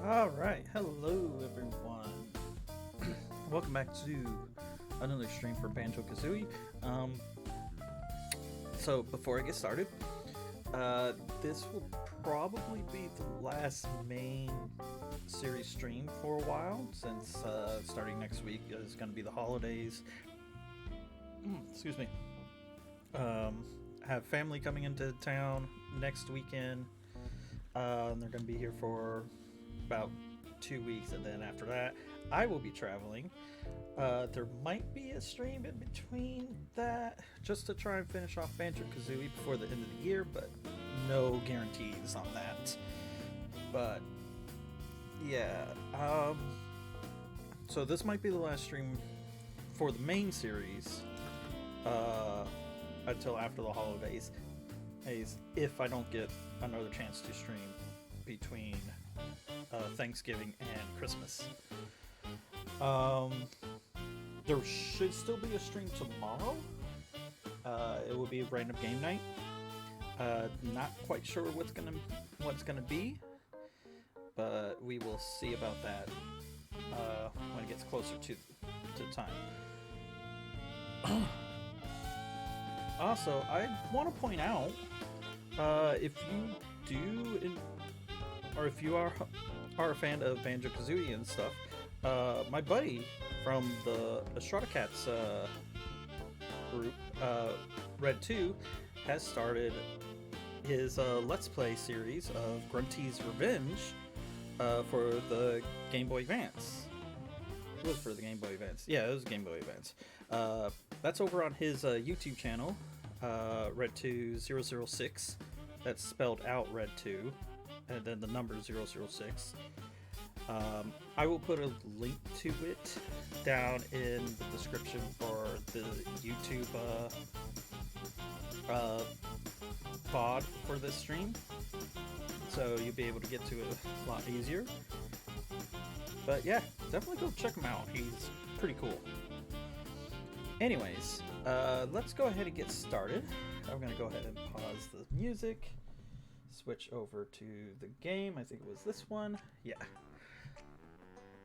Alright, hello everyone. Welcome back to another stream for Banjo-Kazooie. So before I get started, this will probably be the last main series stream for a while, since starting next week is going to be the holidays. Excuse me. Have family coming into town next weekend. They're going to be here for about 2 weeks, and then after that I will be traveling. There might be a stream in between that just to try and finish off Banjo-Kazooie before the end of the year, but no guarantees on that. But yeah, so this might be the last stream for the main series until after the holidays, if I don't get another chance to stream between Thanksgiving and Christmas. There should still be a stream tomorrow. It will be a random game night. Not quite sure what's gonna be, but we will see about that when it gets closer to time. Also, I want to point out, if you do, or if you are a fan of Banjo-Kazooie and stuff, my buddy from the Strata Cats group, RedTwo, has started his Let's Play series of Grunty's Revenge for the Game Boy Advance. It was for the Game Boy Advance. Yeah, it was Game Boy Advance. That's over on his YouTube channel, RedTwo006. That's spelled out RedTwo, and then the number 006. I will put a link to it down in the description for the YouTube VOD for this stream, so you'll be able to get to it a lot easier. But yeah, definitely go check him out. He's pretty cool. Anyways, let's go ahead and get started. I'm gonna go ahead and pause the music, switch over to the game. I think it was this one. Yeah.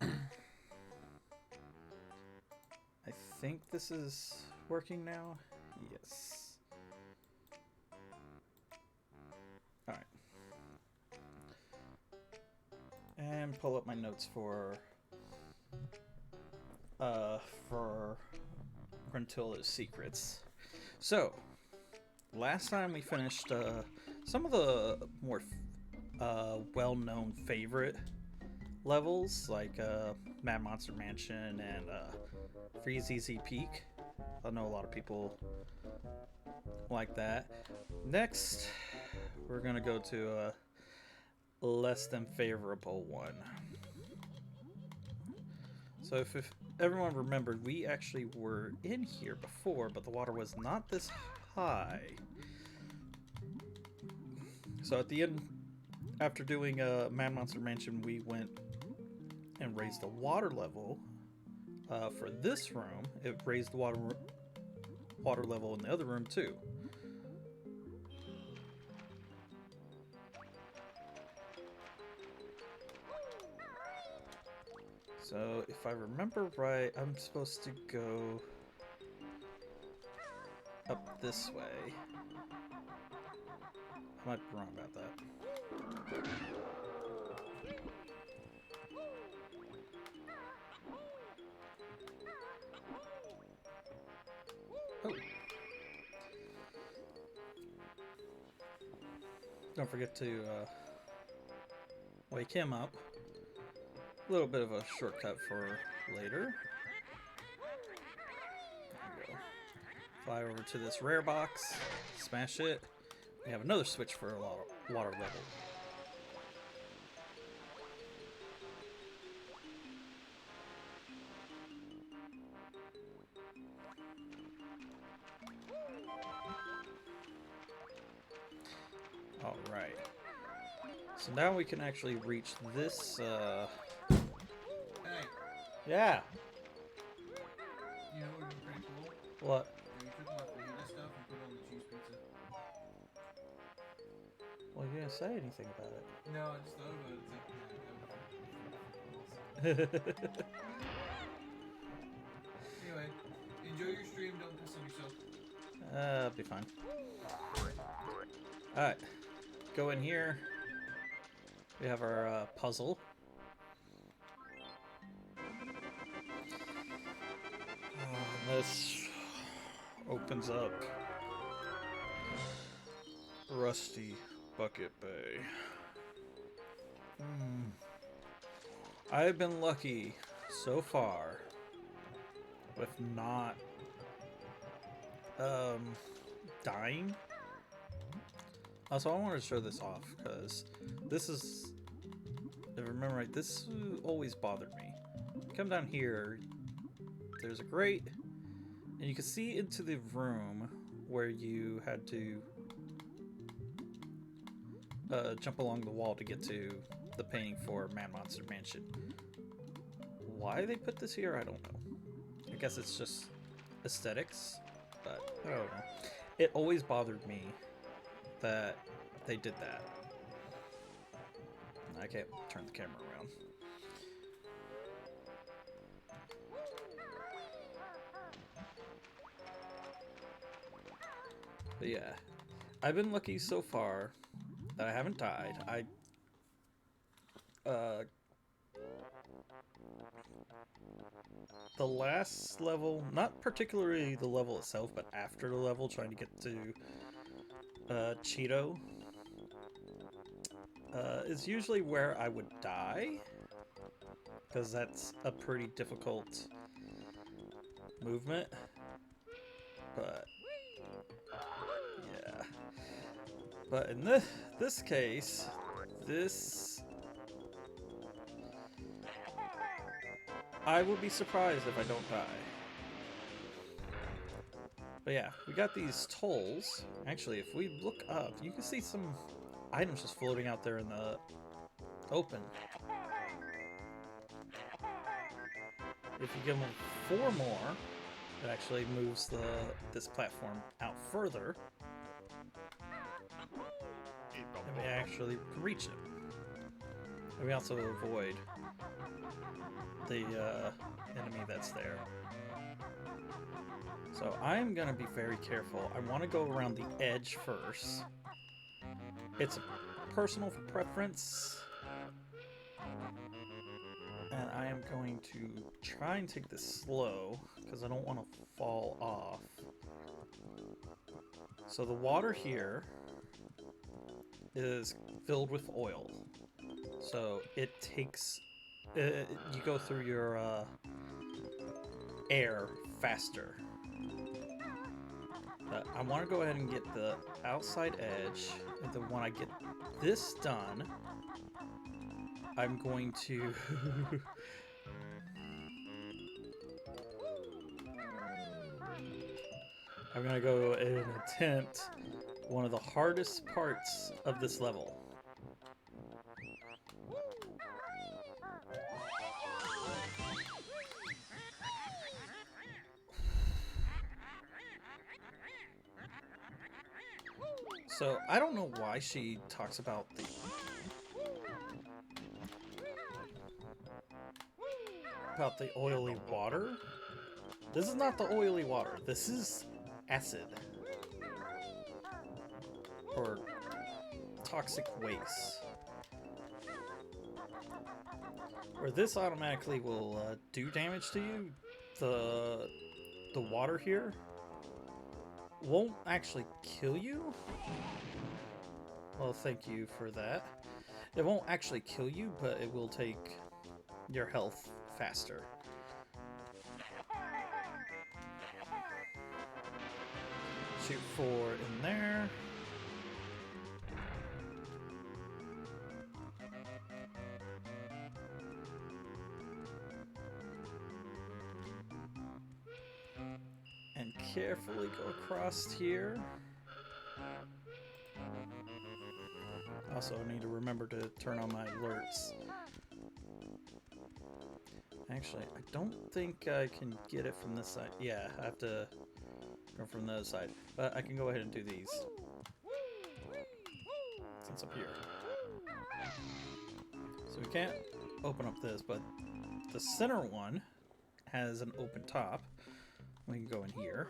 I think this is working now. Yes. Alright. And pull up my notes for Gruntilda's secrets. So, last time we finished some of the more well-known favorite levels, like Mad Monster Mansion and Freeze Easy Peak. I know a lot of people like that. Next, we're gonna go to a less than favorable one. So if everyone remembered, we actually were in here before, but the water was not this high. So at the end, after doing Mad Monster Mansion, we went and raised the water level. For this room, it raised the water level in the other room too. So if I remember right, I'm supposed to go up this way. I might be wrong about that. Oh. Don't forget to wake him up. A little bit of a shortcut for later. There we go. Fly over to this rare box, smash it. We have another switch for a water level. Alright. So now we can actually reach this, Hey. Yeah. You know what would be pretty cool? What? If you took my fajita stuff and put it on the cheese pizza. Well, you didn't say anything about it. No, I just thought about it. Anyway, enjoy your stream. Don't piss on yourself. Be fine. Alright. Go in here. We have our puzzle. This opens up Rusty Bucket Bay. I've been lucky so far with not dying. Also, I wanted to show this off because this is, if I remember right, this always bothered me. Come down here, there's a grate, and you can see into the room where you had to jump along the wall to get to the painting for Mad Monster Mansion. Why they put this here, I don't know. I guess it's just aesthetics, but I don't know. It always bothered me that they did that. I can't turn the camera around. But yeah, I've been lucky so far that I haven't died. The last level, not particularly the level itself, but after the level, trying to get to Cheeto, is usually where I would die, because that's a pretty difficult movement. but yeah. But in this case, I would be surprised if I don't die. But yeah, we got these tolls. Actually, if we look up, you can see some items just floating out there in the open. If you give them 4 more, it actually moves this platform out further. And we actually can reach it. And we also avoid the enemy that's there. So I'm gonna be very careful. I want to go around the edge first. It's a personal preference. And I am going to try and take this slow, because I don't want to fall off. So the water here is filled with oil. So it takes... you go through your air faster. But I want to go ahead and get the outside edge, and then when I get this done, I'm going to... I'm going to go and attempt one of the hardest parts of this level. So, I don't know why she talks about the oily water. This is not the oily water. This is acid. Or toxic waste. Where this automatically will do damage to you, the water here won't actually kill you. Well, thank you for that. It won't actually kill you, but it will take your health faster. Shoot 4 in there. And carefully go across here. Also, I need to remember to turn on my alerts. Actually, I don't think I can get it from this side. Yeah, I have to go from the other side. But I can go ahead and do these. Since I'm here. So we can't open up this, but the center one has an open top. We can go in here.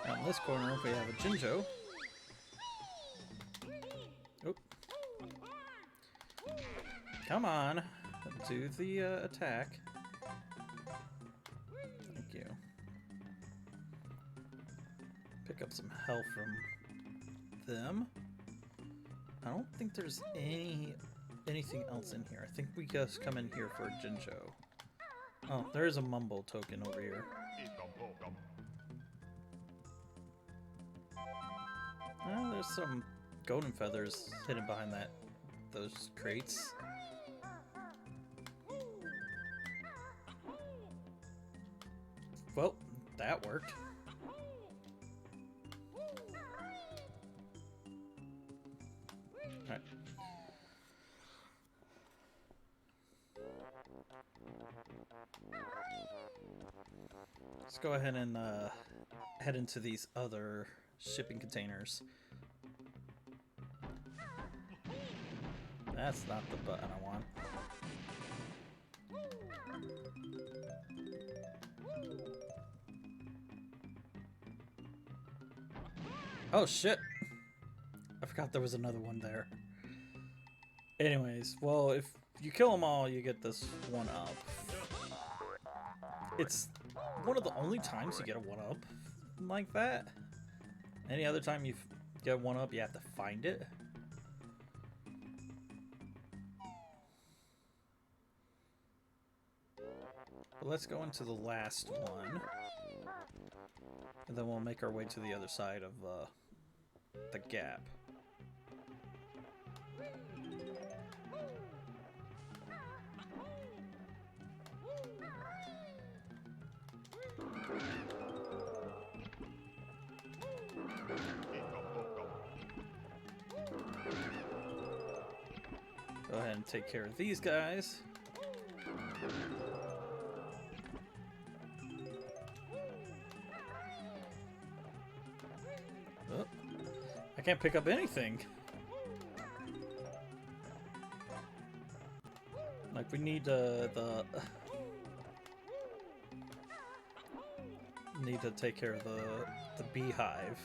Now in this corner, we have a Jinjo. Oop. Come on, do the attack. Thank you. Pick up some health from them. I don't think there's anything else in here. I think we just come in here for a Jinjo. Oh, there is a Mumble token over here. Oh, there's some golden feathers hidden behind those crates. Well, that worked. Alright. Let's go ahead and head into these other shipping containers. That's not the button I want. Oh shit! I forgot there was another one there. Anyways, well, if you kill them all, you get this one up. It's one of the only times you get a one up like that. Any other time you get one up, you have to find it. But let's go into the last one. And then we'll make our way to the other side of the gap. Go ahead and take care of these guys. Oh, I can't pick up anything. Like we need need to take care of the beehive.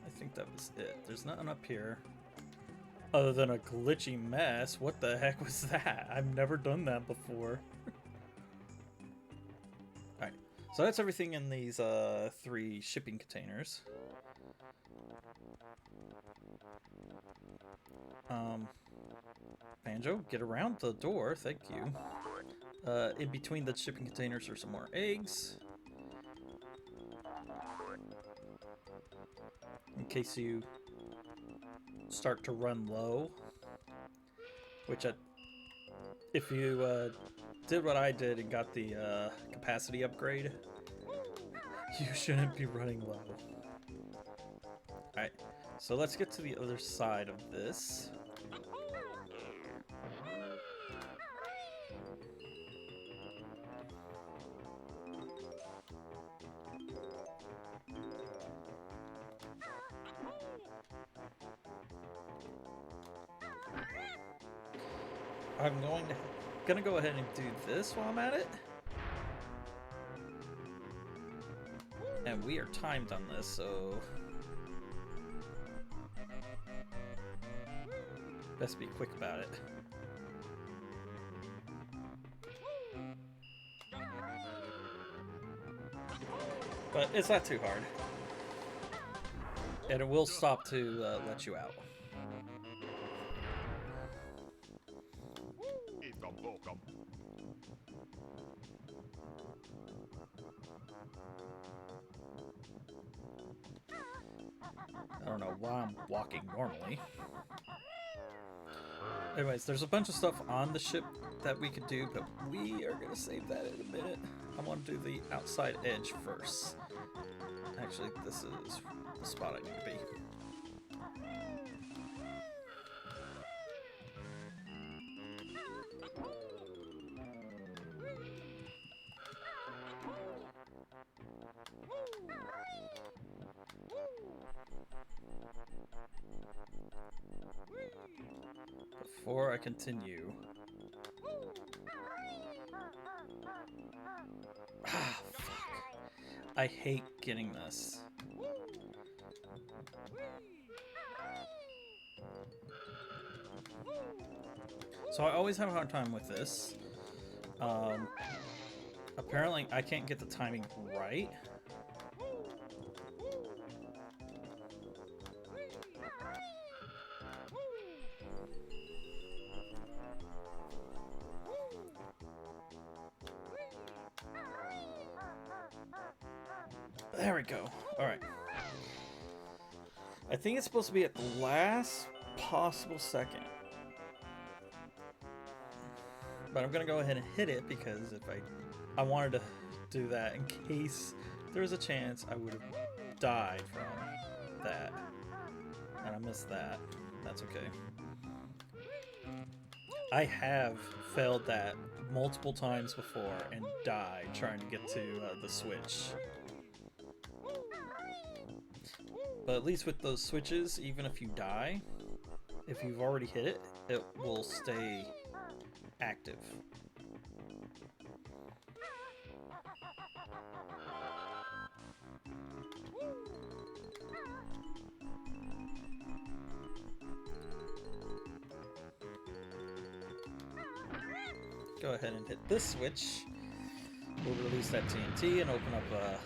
I think that was it. There's nothing up here other than a glitchy mess. What the heck was that? I've never done that before. Alright, so that's everything in these 3 shipping containers. Banjo, get around the door, thank you. In between the shipping containers are some more eggs. In case you start to run low. Which, if you did what I did and got the capacity upgrade, you shouldn't be running low. Alright, so let's get to the other side of this. I'm gonna go ahead and do this while I'm at it. And we are timed on this, so best be quick about it. But it's not too hard. And it will stop to let you out. I don't know why I'm walking normally. Anyways, there's a bunch of stuff on the ship that we could do, but we are going to save that in a minute. I want to do the outside edge first. Actually, this is the spot I need to be. Before I continue... Ah, fuck. I hate getting this. So I always have a hard time with this. Apparently I can't get the timing right. There we go. Alright. I think it's supposed to be at the last possible second. But I'm going to go ahead and hit it because if I wanted to do that in case there was a chance I would have died from that. And I missed that. That's okay. I have failed that multiple times before and died trying to get to the switch. But at least with those switches, even if you die, if you've already hit it, it will stay active. Go ahead and hit this switch, We'll release that TNT and open up a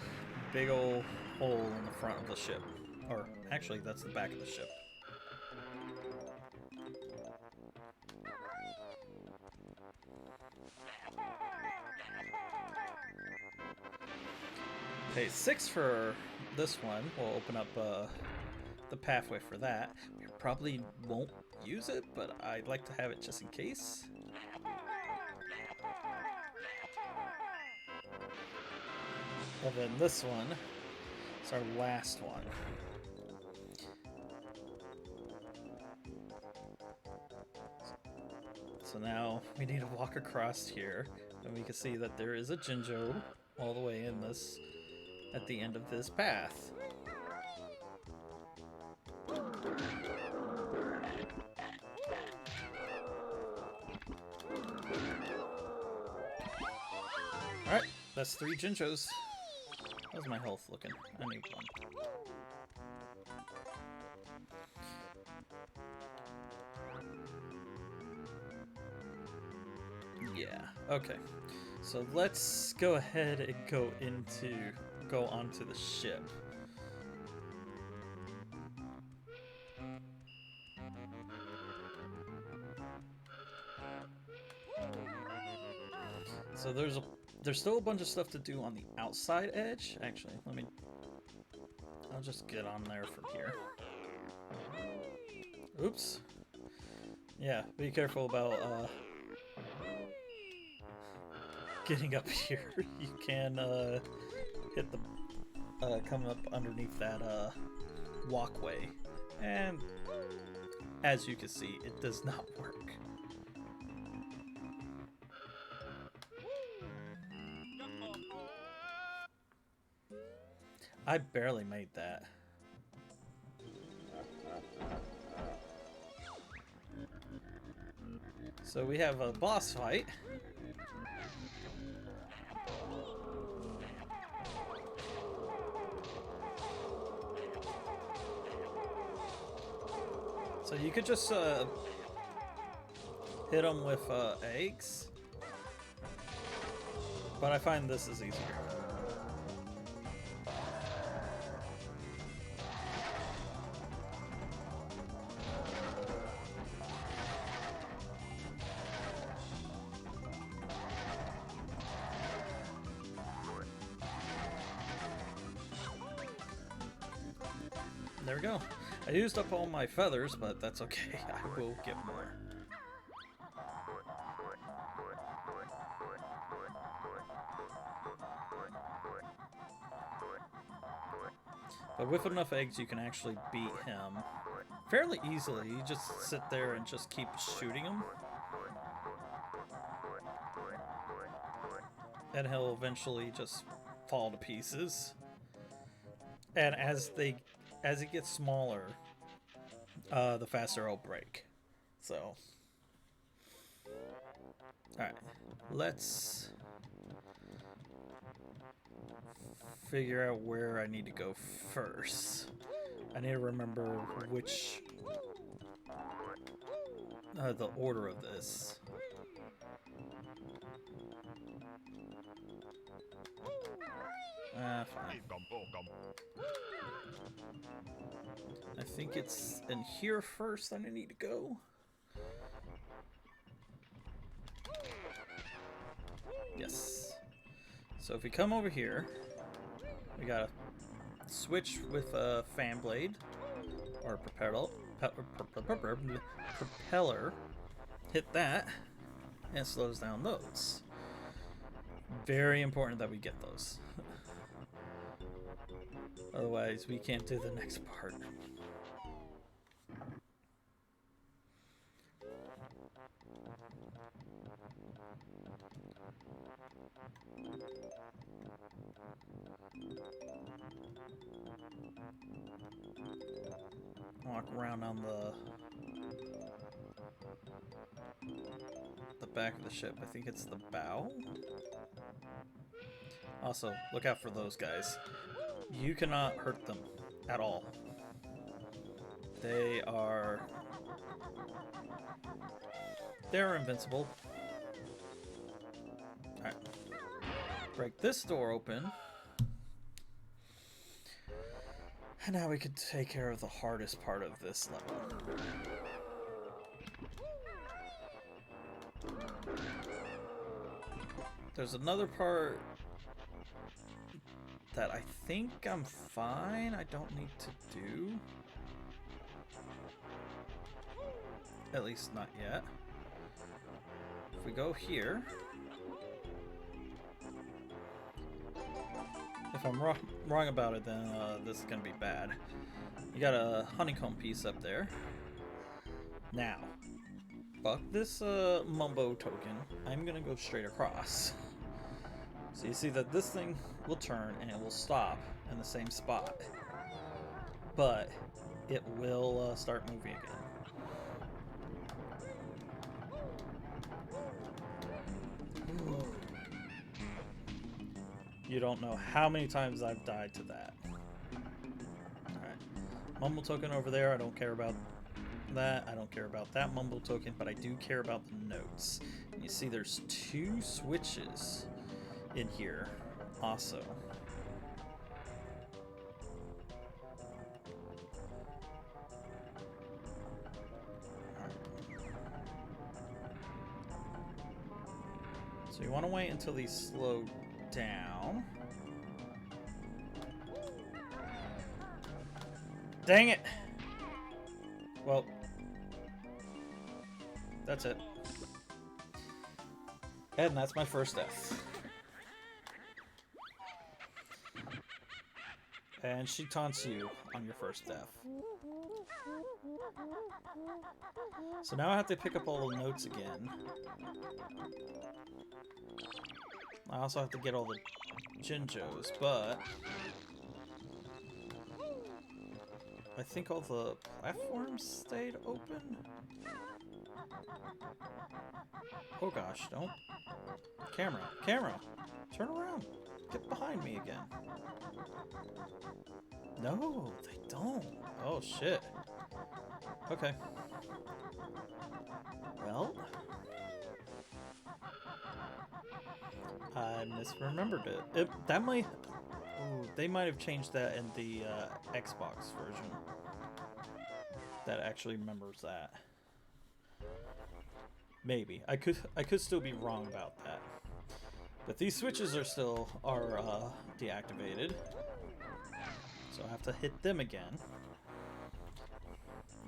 big old hole in the front of the ship. Or, actually, that's the back of the ship. Okay, 6 for this one. We'll open up the pathway for that. We probably won't use it, but I'd like to have it just in case. And then this one is our last one. So now we need to walk across here, and we can see that there is a Jinjo all the way in this, at the end of this path. Alright, that's 3 Jinjos. How's my health looking? I need one. Yeah, okay. So let's go ahead and go onto the ship. So there's still a bunch of stuff to do on the outside edge. Actually, I'll just get on there from here. Oops. Yeah, be careful about getting up here. You can hit the come up underneath that walkway, and as you can see, it does not work. I barely made that. So we have a boss fight. So you could just hit them with eggs, but I find this is easier. There we go. I used up all my feathers, but that's okay. I will get more. But with enough eggs, you can actually beat him fairly easily. You just sit there and just keep shooting him. And he'll eventually just fall to pieces. And as it gets smaller, the faster it'll break. So, alright, let's figure out where I need to go first. I need to remember which, the order of this. Fine. I think it's in here first that I need to go. Yes. So if we come over here, we gotta switch with a fan blade or propeller. Hit that, and it slows down those. Very important that we get those. Otherwise, we can't do the next part. Walk around on the back of the ship. I think it's the bow. Also, look out for those guys. You cannot hurt them at all. They're invincible. Alright. Break this door open. And now we can take care of the hardest part of this level. There's another part that I think I'm fine. I don't need to do. At least not yet. If we go here. If I'm wrong about it, then this is gonna be bad. You got a honeycomb piece up there. Now, fuck this mumbo token. I'm gonna go straight across. So you see that this thing will turn and it will stop in the same spot, but it will start moving again. You don't know how many times I've died to that. Alright. Mumble token over there, I don't care about that. I don't care about that mumble token, but I do care about the notes. And you see there's 2 switches in here also. So you want to wait until these slow down. Dang it! Well, that's it. And that's my first death. And she taunts you on your first death. So now I have to pick up all the notes again. I also have to get all the Jinjos, but I think all the platforms stayed open? Oh gosh, don't. Camera, turn around. Get behind me again. No, they don't. Oh shit. Okay. Well, I misremembered it. That might... Ooh, they might have changed that in the Xbox version. That actually remembers that. Maybe. I could still be wrong about that. But these switches are still deactivated. So I have to hit them again.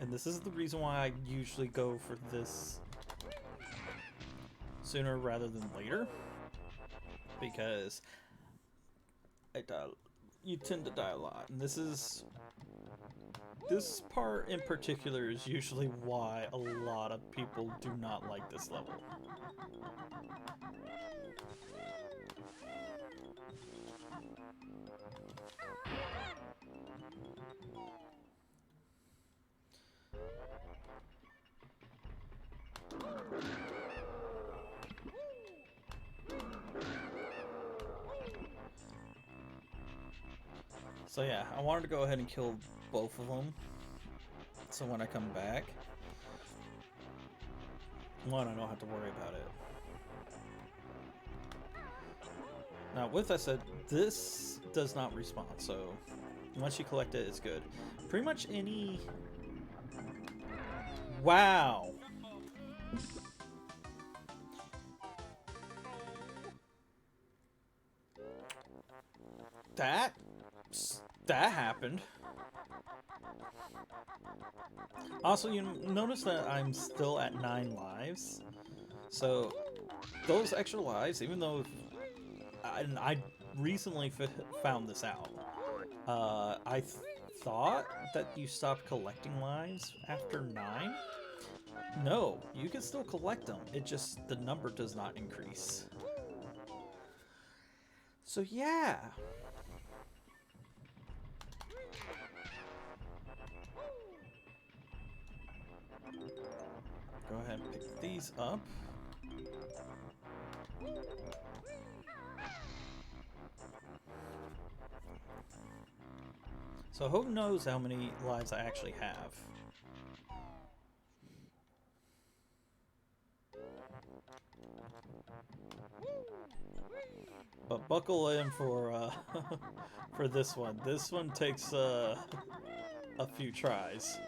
And this is the reason why I usually go for this sooner rather than later. Because you tend to die a lot. And this part in particular is usually why a lot of people do not like this level. So yeah, I wanted to go ahead and kill both of them. So when I come back, one, I don't have to worry about it. Now, with that said, this does not respawn, so once you collect it, it's good. Pretty much any... Wow! That happened. Also, you notice that I'm still at 9 lives. So, those extra lives, even though I recently found this out, I thought that you stopped collecting lives after 9. No, you can still collect them. It just, the number does not increase. So, yeah. Go ahead and pick these up. So who knows how many lives I actually have? But buckle in for for this one. This one takes a few tries.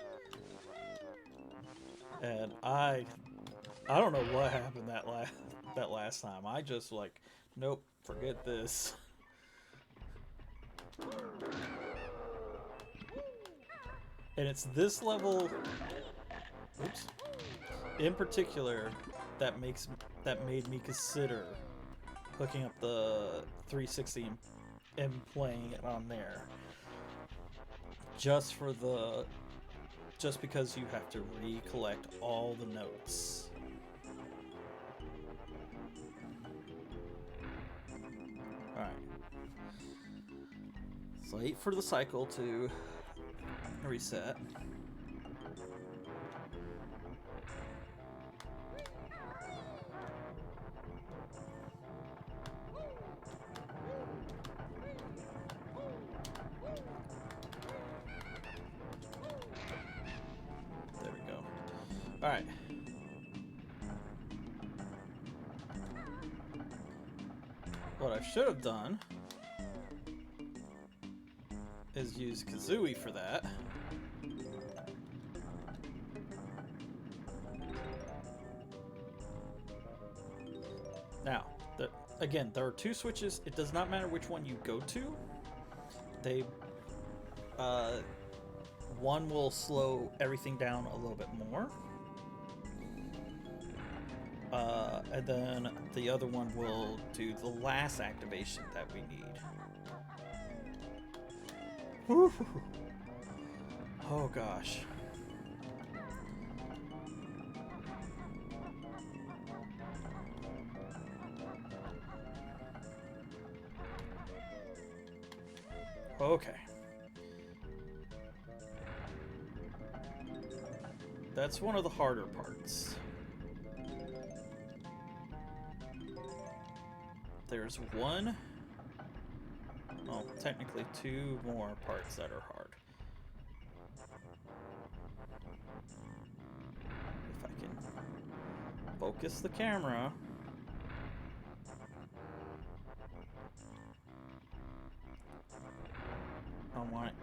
And I don't know what happened that last time. I just like, nope, forget this. And it's this level, oops, in particular that made me consider hooking up the 360 and playing it on there. Just because you have to recollect all the notes. Alright. So wait for the cycle to reset. There we go. Alright. What I should have done is use Kazooie for that. Now, again, there are two switches. It does not matter which one you go to. They, one will slow everything down a little bit more. And then the other one will do the last activation that we need. Whew. Oh gosh. Okay. That's one of the harder parts. There's one, well, technically two more parts that are hard. If I can focus the camera. I want it.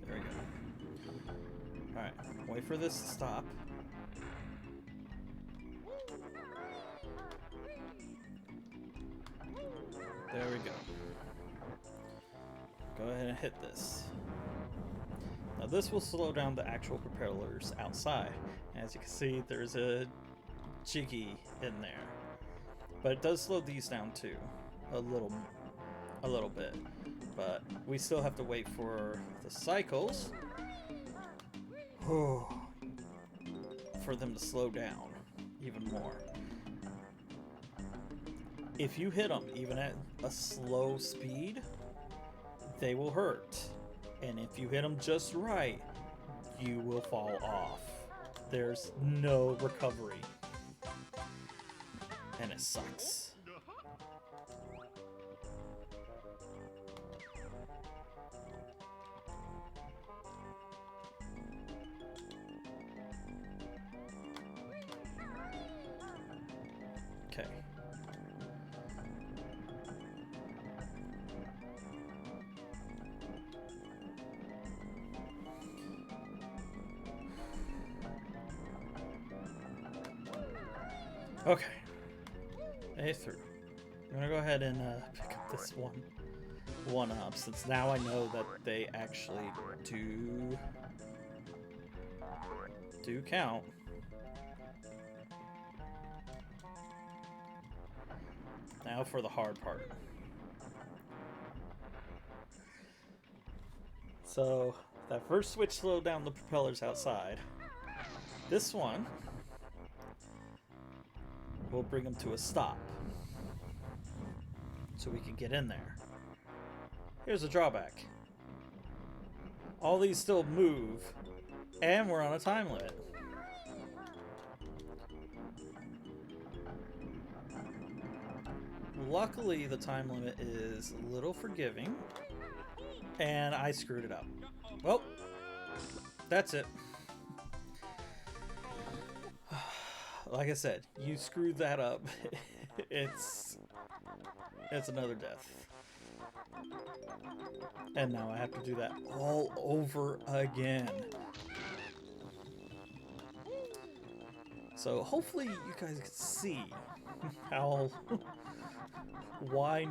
There we go. Alright, wait for this to stop. There we go. Go ahead and hit this. Now this will slow down the actual propellers outside. As you can see, there's a jiggy in there. But it does slow these down too. A little bit. But we still have to wait for the cycles. For them to slow down even more. If you hit them even at a slow speed, they will hurt. And if you hit them just right, you will fall off. There's no recovery. And it sucks. Okay. Okay. A through. I'm gonna go ahead and pick up this one up, since now I know that they actually do count. Now for the hard part. So that first switch slowed down the propellers outside. This one will bring them to a stop, so we can get in there. Here's a drawback. All these still move, and we're on a time limit. Luckily, the time limit is a little forgiving, and I screwed it up. Well, that's it. like I said, you screwed that up. it's another death. And now I have to do that all over again. So hopefully you guys can see how why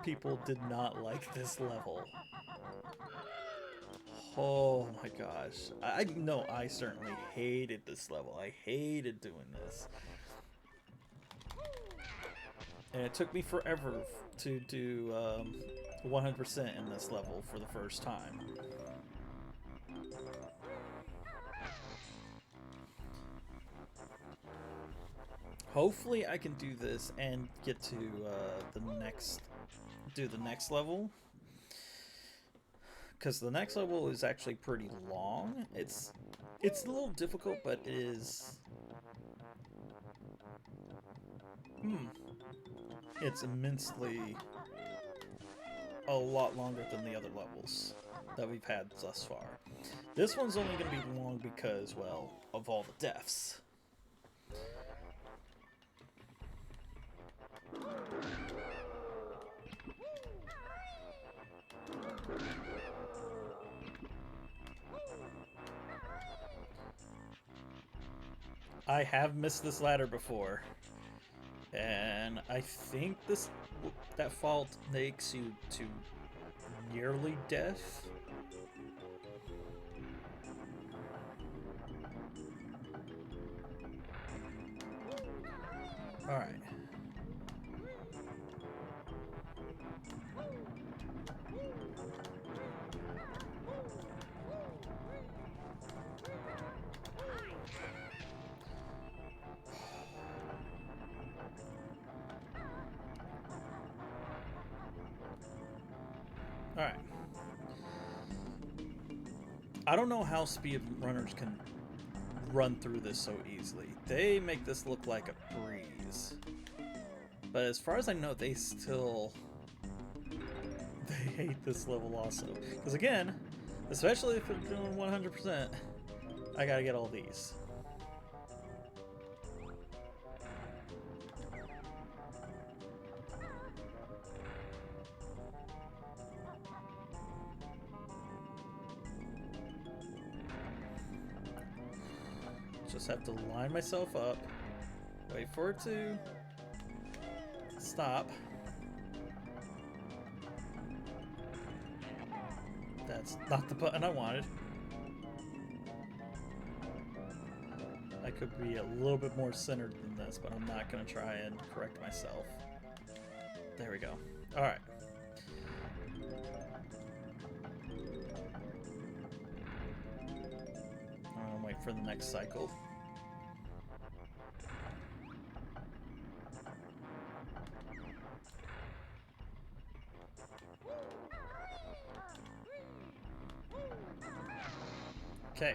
people did not like this level. Oh my gosh. I know I certainly hated this level. I hated doing this. And it took me forever to do 100% in this level for the first time. Hopefully I can do this and get to the next level. Because the next level is actually pretty long. It's a little difficult, but it is... It's immensely a lot longer than the other levels that we've had thus far. This one's only going to be long because, well, of all the deaths. I have missed this ladder before, and I think that fault makes you to nearly death. All right. Alright. I don't know how speedrunners can run through this so easily. They make this look like a breeze. But as far as I know, they hate this level also. Because again, especially if I'm doing 100%, I gotta get all these. Just have to line myself up, wait for it to stop. That's not the button I wanted. I could be a little bit more centered than this, but I'm not going to try and correct myself. There we go. Alright. I'll wait for the next cycle. Okay.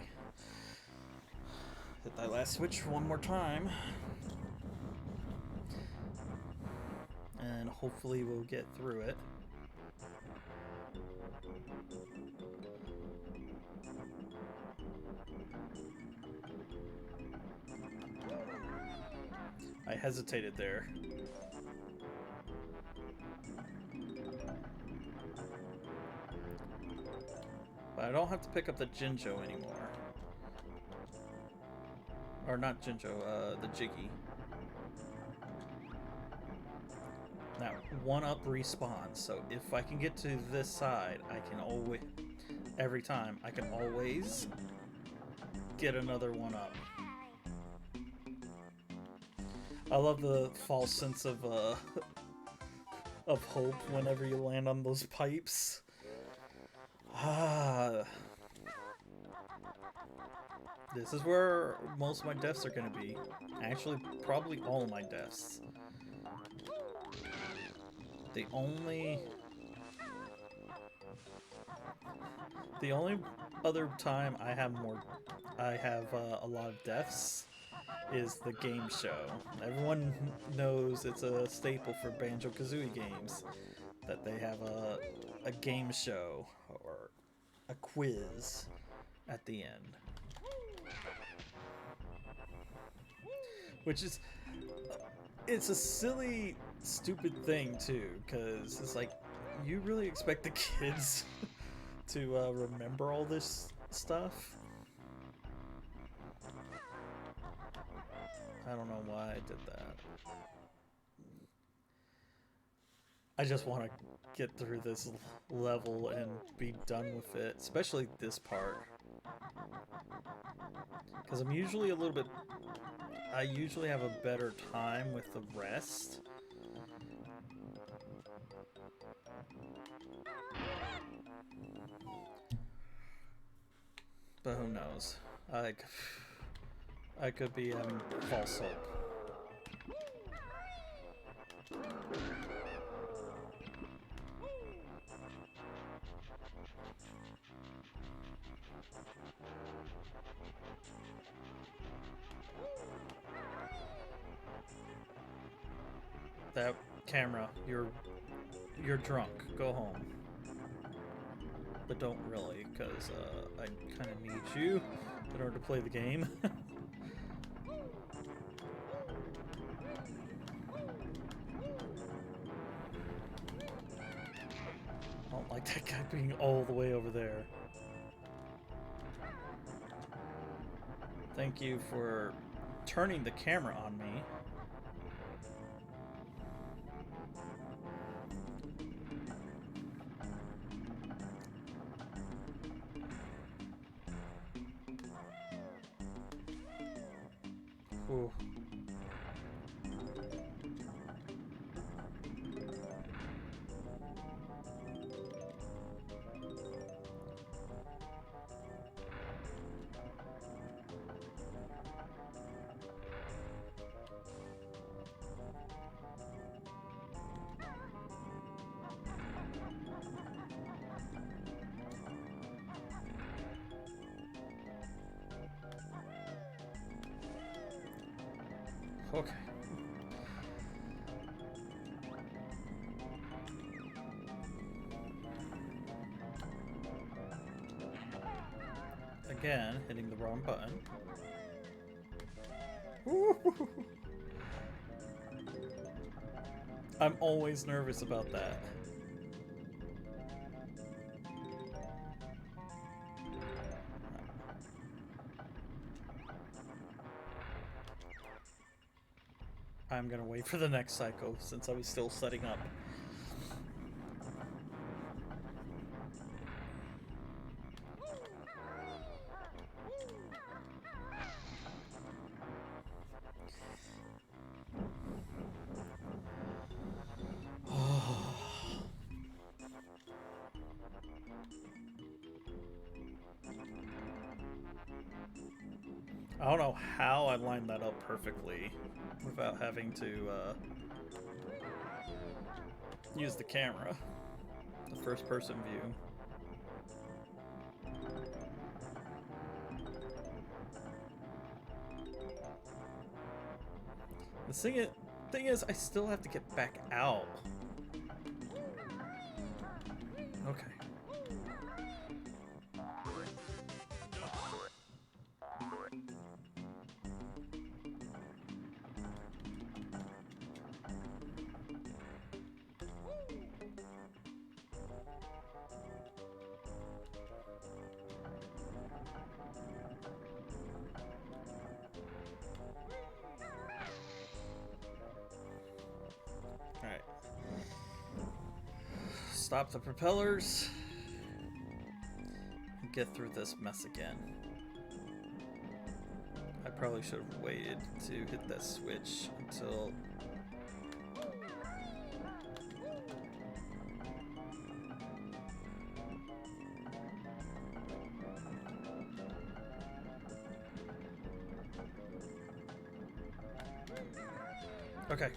Hit that last switch one more time. And hopefully we'll get through it. I hesitated there. But I don't have to pick up the Jinjo anymore. Or not Jinjo, the Jiggy. Now, one up respawns, so if I can get to this side, I can always, every time, I can always get another one up. I love the false sense of hope whenever you land on those pipes. This is where most of my deaths are going to be. Actually, probably all of my deaths. The only other time I have a lot of deaths is the game show. Everyone knows it's a staple for Banjo-Kazooie games that they have a game show or a quiz at the end. Which is, it's a silly, stupid thing too, because it's like, you really expect the kids to remember all this stuff? I don't know why I did that. I just want to get through this level and be done with it, especially this part. Because I'm usually a little bit... I usually have a better time with the rest. But who knows? I could be having false hope. That camera, you're drunk. Go home. But don't really, because I kind of need you in order to play the game. I don't like that guy being all the way over there. Thank you for turning the camera on me. Ooh. Okay. Again, hitting the wrong button. I'm always nervous about that. I'm gonna wait for the next cycle since I was still setting up. I don't know how I lined that up perfectly without having to use the camera, the first person view. The thing is, I still have to get back out. Okay. Alright. Stop the propellers. And get through this mess again. I probably should have waited to hit that switch until... Okay.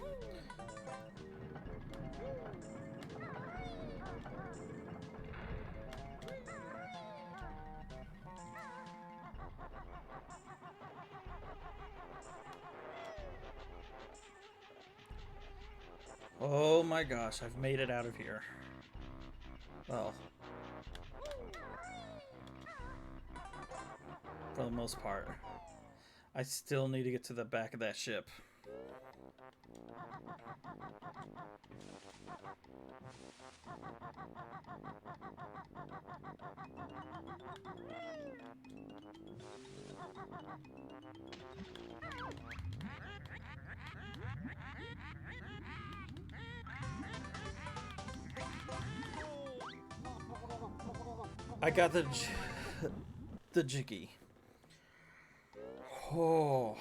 Oh my gosh, I've made it out of here. Well, for the most part. I still need to get to the back of that ship. I got the jiggy. Oh.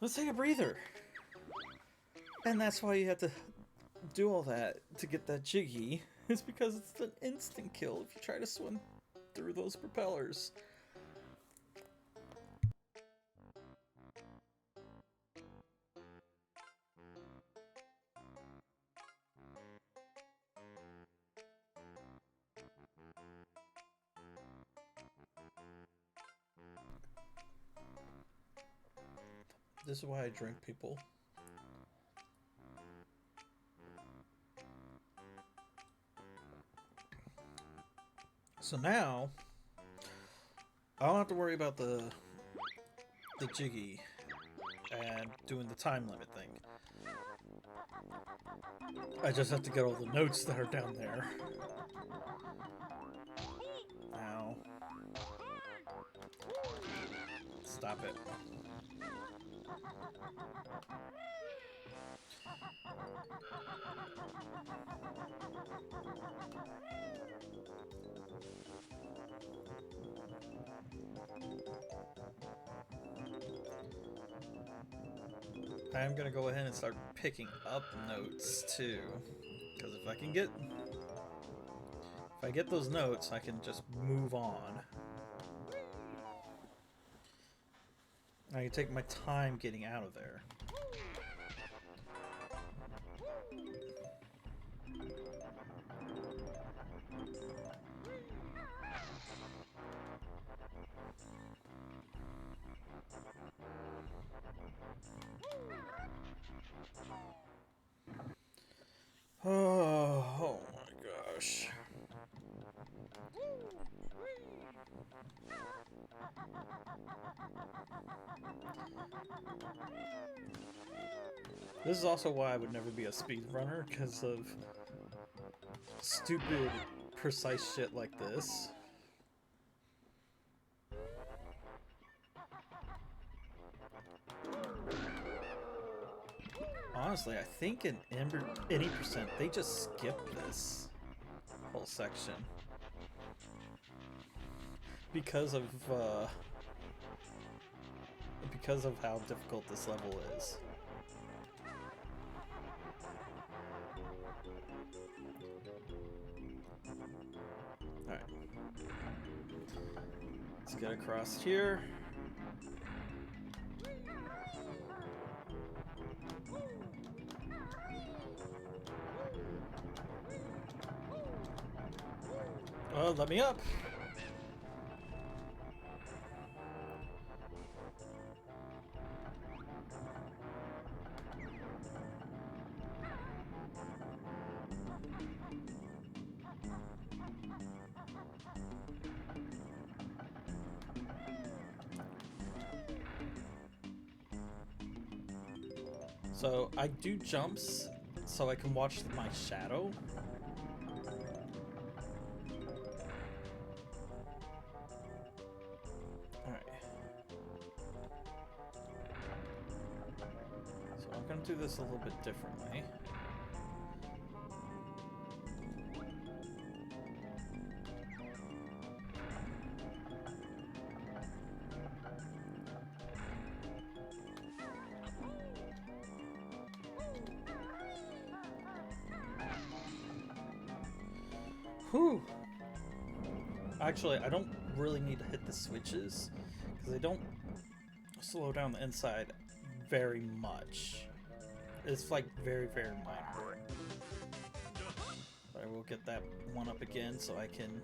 Let's take a breather. And that's why you have to do all that to get that jiggy. It's because it's an instant kill if you try to swim through those propellers. This is why I drink, people. So now, I don't have to worry about the jiggy and doing the time limit thing. I just have to get all the notes that are down there. Now, stop it. I am gonna go ahead and start picking up notes too, because if I get those notes, I can just move on. I can take my time getting out of there. Oh my gosh. This is also why I would never be a speedrunner, because of stupid, precise shit like this. Honestly, I think in any percent, they just skip this whole section because of how difficult this level is. All right, let's get across here. Oh, let me up. So I do jumps so I can watch my shadow. Do this a little bit differently. Whew. Actually, I don't really need to hit the switches because they don't slow down the inside very much. It's like very, very minor. But I will get that one up again so I can...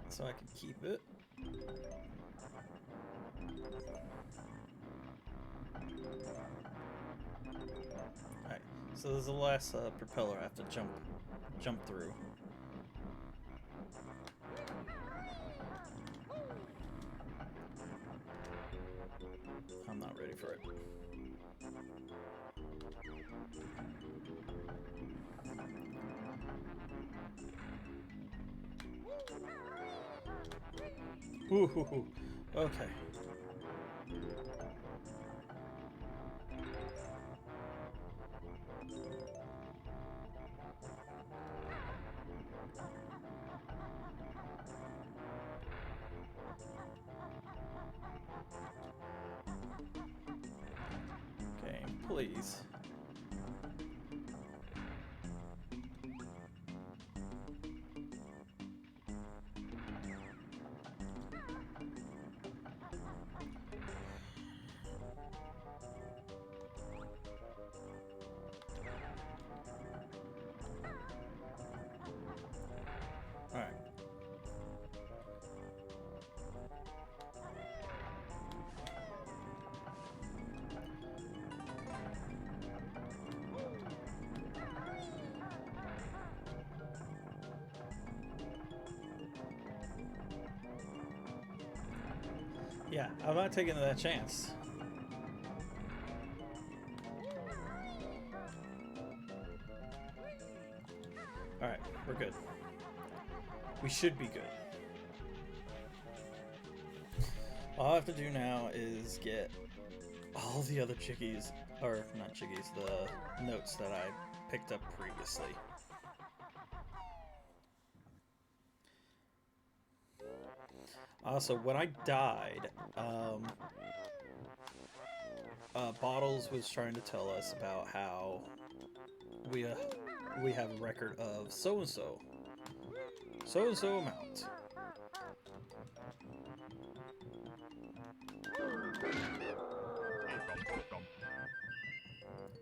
so I can keep it. So there's the last propeller I have to jump through. I'm not ready for it. Ooh, okay. Game, please. Alright. Yeah, I'm not taking that chance. Alright, we're good. We should be good. All I have to do now is get all the other chickies, or not chickies, the notes that I picked up previously. Also, when I died, Bottles was trying to tell us about how we have a record of so-and-so amount.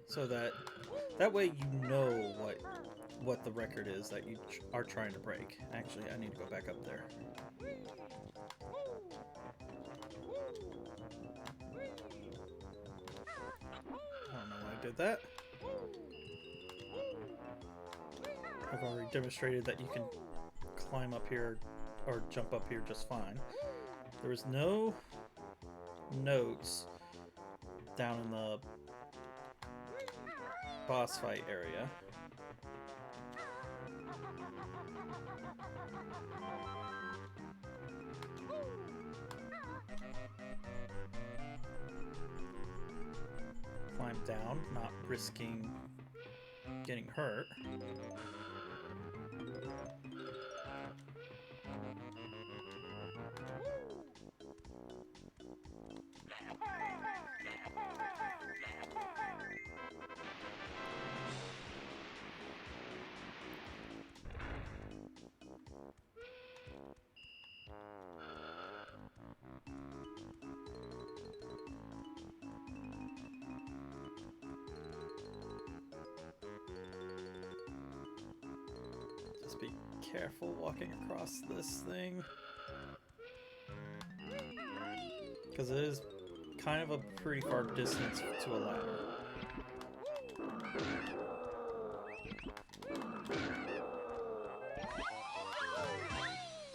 So that way you know what the record is that you are trying to break. Actually, I need to go back up there. I don't know why I did that. I've already demonstrated that you can climb up here or jump up here just fine. There was no notes down in the boss fight area. Climb down, not risking getting hurt. Just be careful walking across this thing, because it is kind of a pretty far distance to a ladder.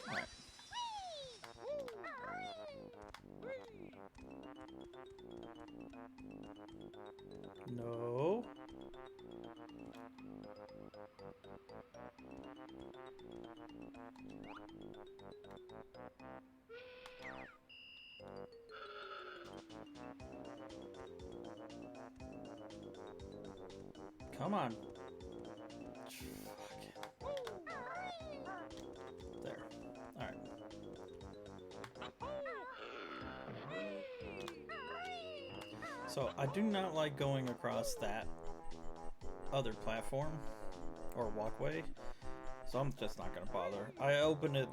Alright. No. Come on. There. Alright. So, I do not like going across that other platform or walkway, so I'm just not gonna bother. I opened it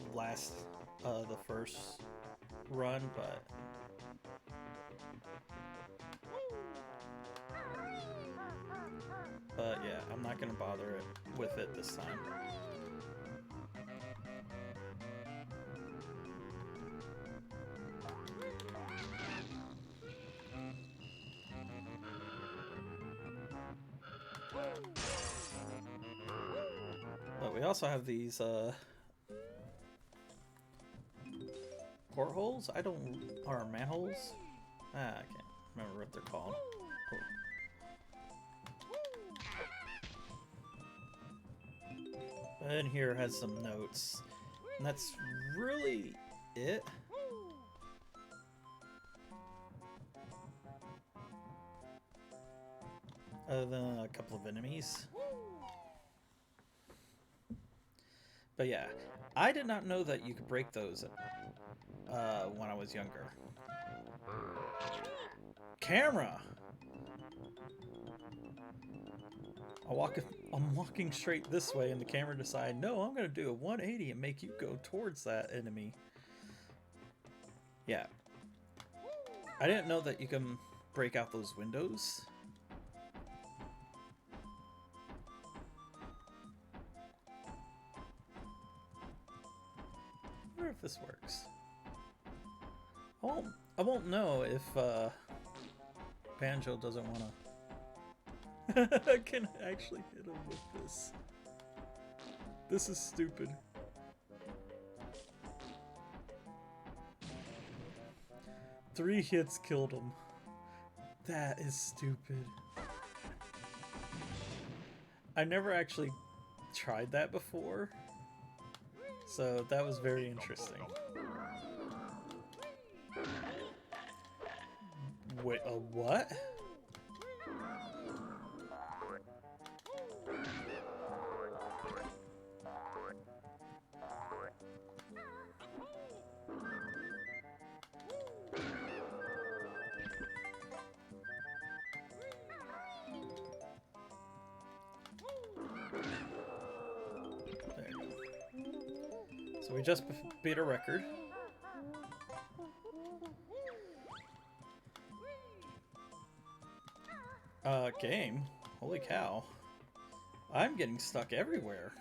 the first run, but yeah, I'm not gonna bother with it this time. But we also have these portholes. Or manholes. I can't remember what they're called. Oh. And here has some notes, and that's really it. Other than a couple of enemies. But yeah, I did not know that you could break those when I was younger. Camera! I'm walking straight this way and the camera decides, no, I'm going to do a 180 and make you go towards that enemy. Yeah. I didn't know that you can break out those windows. I wonder if this works. I won't know if Banjo doesn't want to. I can actually hit him with this. This is stupid. Three hits killed him. That is stupid. I never actually tried that before, so that was very interesting. Wait, a what? There you go. So we just beat a record. Game? Holy cow. I'm getting stuck everywhere.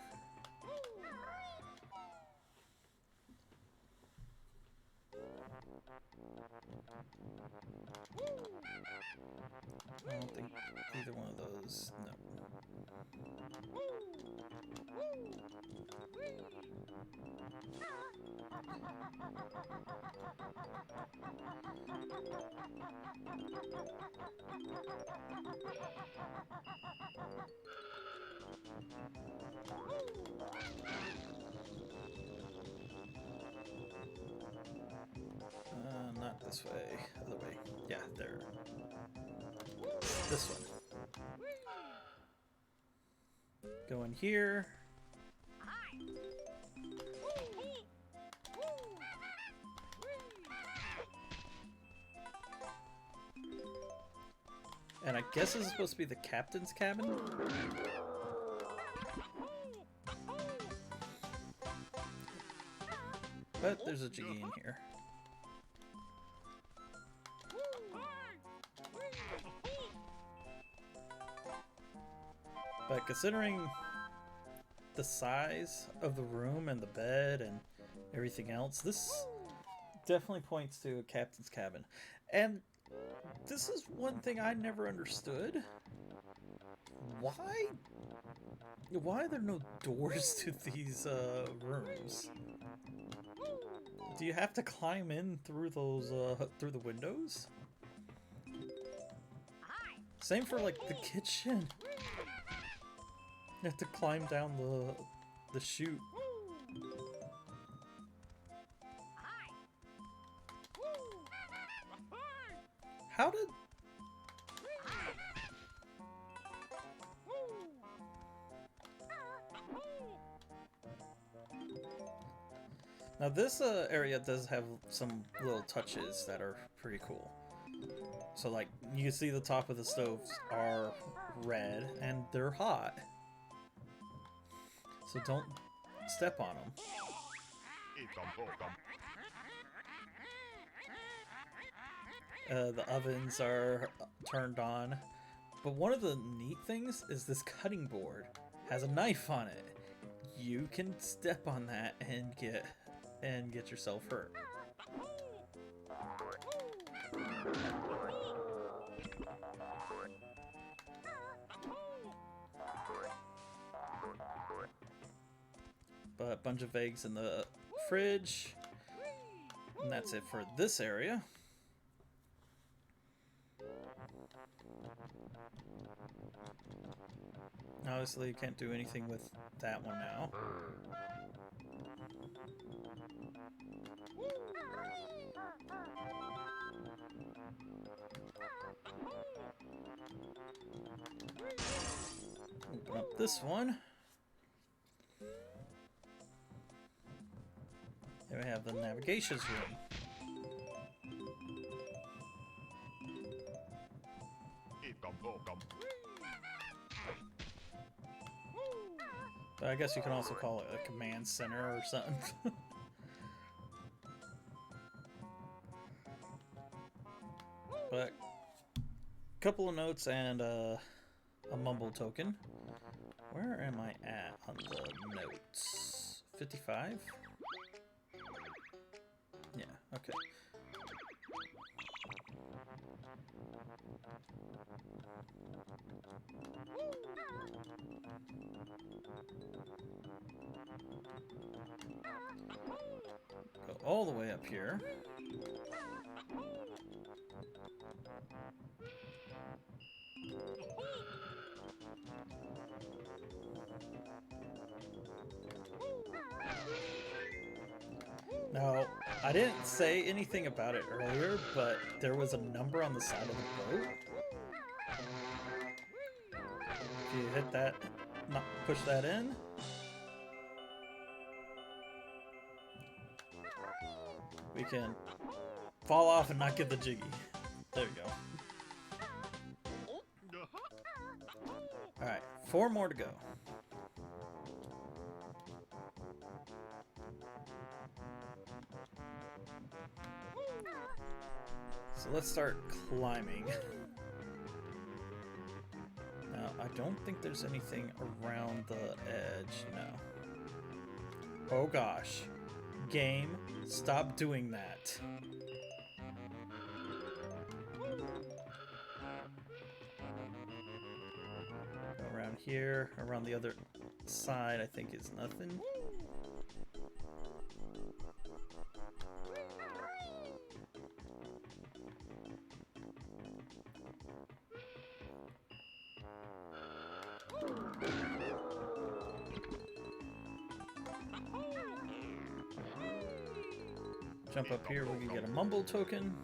I don't think either one of those, no. Not this way, other way. Yeah, there. This one. Go in here. And I guess this is supposed to be the captain's cabin? But there's a Jiggy in here. But considering the size of the room and the bed and everything else, this definitely points to a captain's cabin. And this is one thing I never understood. Why are there no doors to these rooms? Do you have to climb in through those through the windows? Same for like the kitchen. You have to climb down the chute. How did... Now this area does have some little touches that are pretty cool. So like, you can see the top of the stoves are red and they're hot. So don't step on them. The ovens are turned on. But one of the neat things is this cutting board has a knife on it. You can step on that and get yourself hurt. a bunch of eggs in the fridge. And that's it for this area. Obviously, you can't do anything with that one now. Open up this one. There we have the navigations room. But I guess you can also call it a command center or something. But a couple of notes and a mumble token. Where am I at on the notes? 55? Yeah, okay. Go all the way up here. Now, I didn't say anything about it earlier, but there was a number on the side of the boat. If you hit that, not push that in. We can fall off and not get the jiggy. There we go. Alright, 4 more to go. So let's start climbing. Now, I don't think there's anything around the edge, no. Oh gosh. Game, stop doing that. Go around here, around the other side, I think is nothing. Jump up here, we can get a mumble token.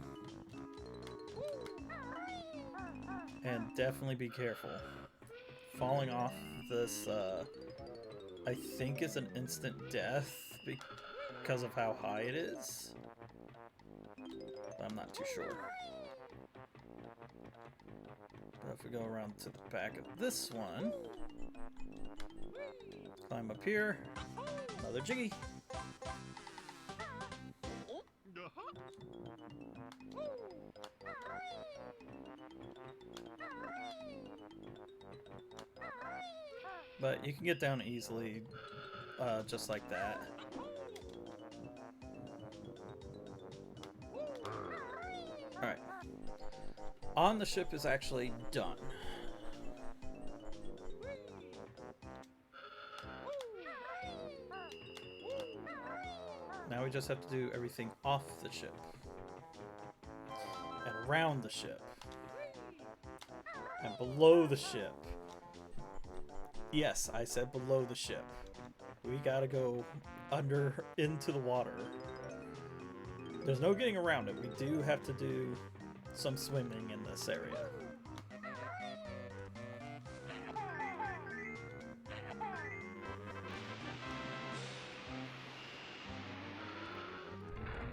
And definitely be careful. Falling off this, I think is an instant death because of how high it is. But I'm not too sure. But if we go around to the back of this one, climb up here, another jiggy. But you can get down easily, just like that. Alright. On the ship is actually done. Now we just have to do everything off the ship. And around the ship. And below the ship. Yes, I said below the ship. We gotta go under into the water. There's no getting around it. We do have to do some swimming in this area.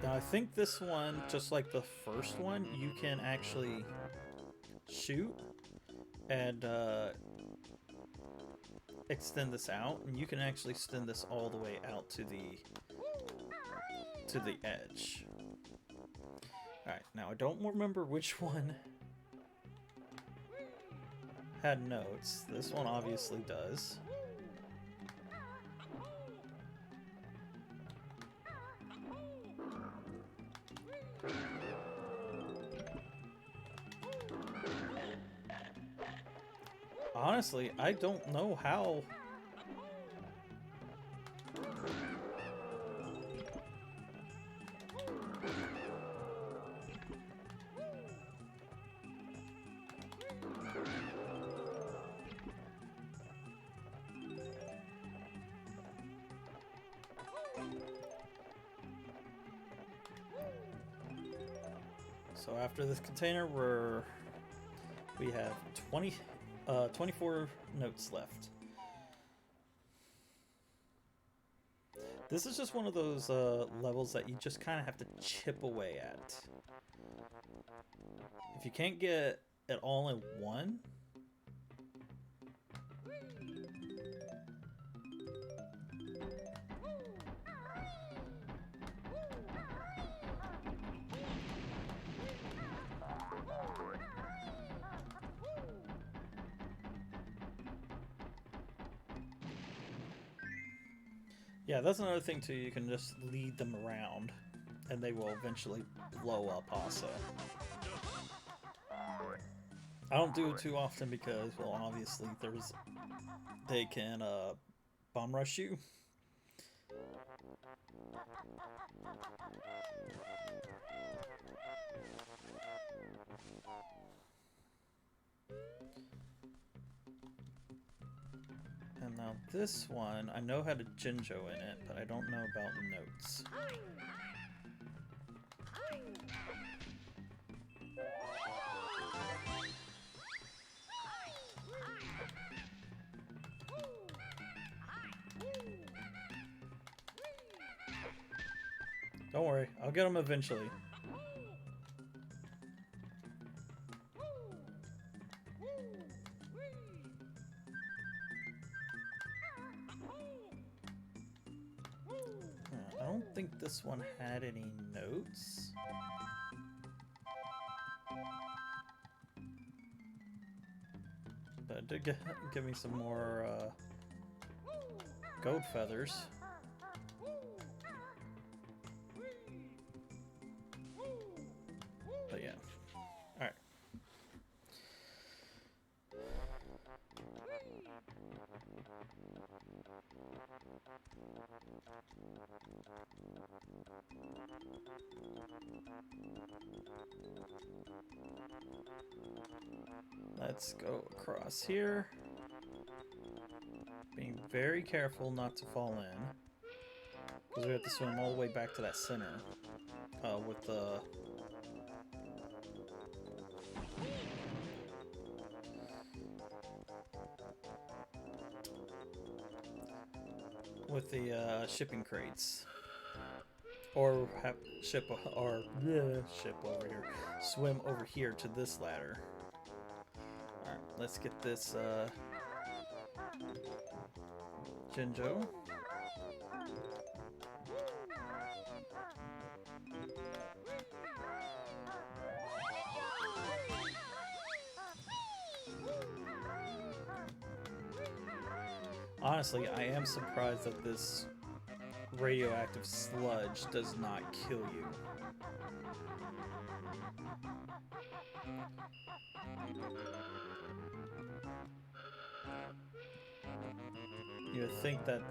Now I think this one, just like the first one, you can actually shoot and extend this out, and you can actually extend this all the way out to the edge. Alright, now I don't remember which one had notes. This one obviously does. Honestly, I don't know how So after this container, we have 24 notes left. This is just one of those levels that you just kind of have to chip away at. If you can't get it all in one, yeah, that's another thing too. You can just lead them around, and they will eventually blow up also. I don't do it too often because, well, obviously they can bomb rush you. And now this one, I know how to Jinjo in it, but I don't know about notes. Don't worry, I'll get them eventually. I don't think this one had any notes. But it did give me some more gold feathers. But yeah. Alright. Let's go across here. Being very careful not to fall in. Because we have to swim all the way back to that center. With the... shipping crates. Or have ship over here. Swim over here to this ladder. Alright, let's get this Jinjo. Honestly, I am surprised that this radioactive sludge does not kill you. You would think that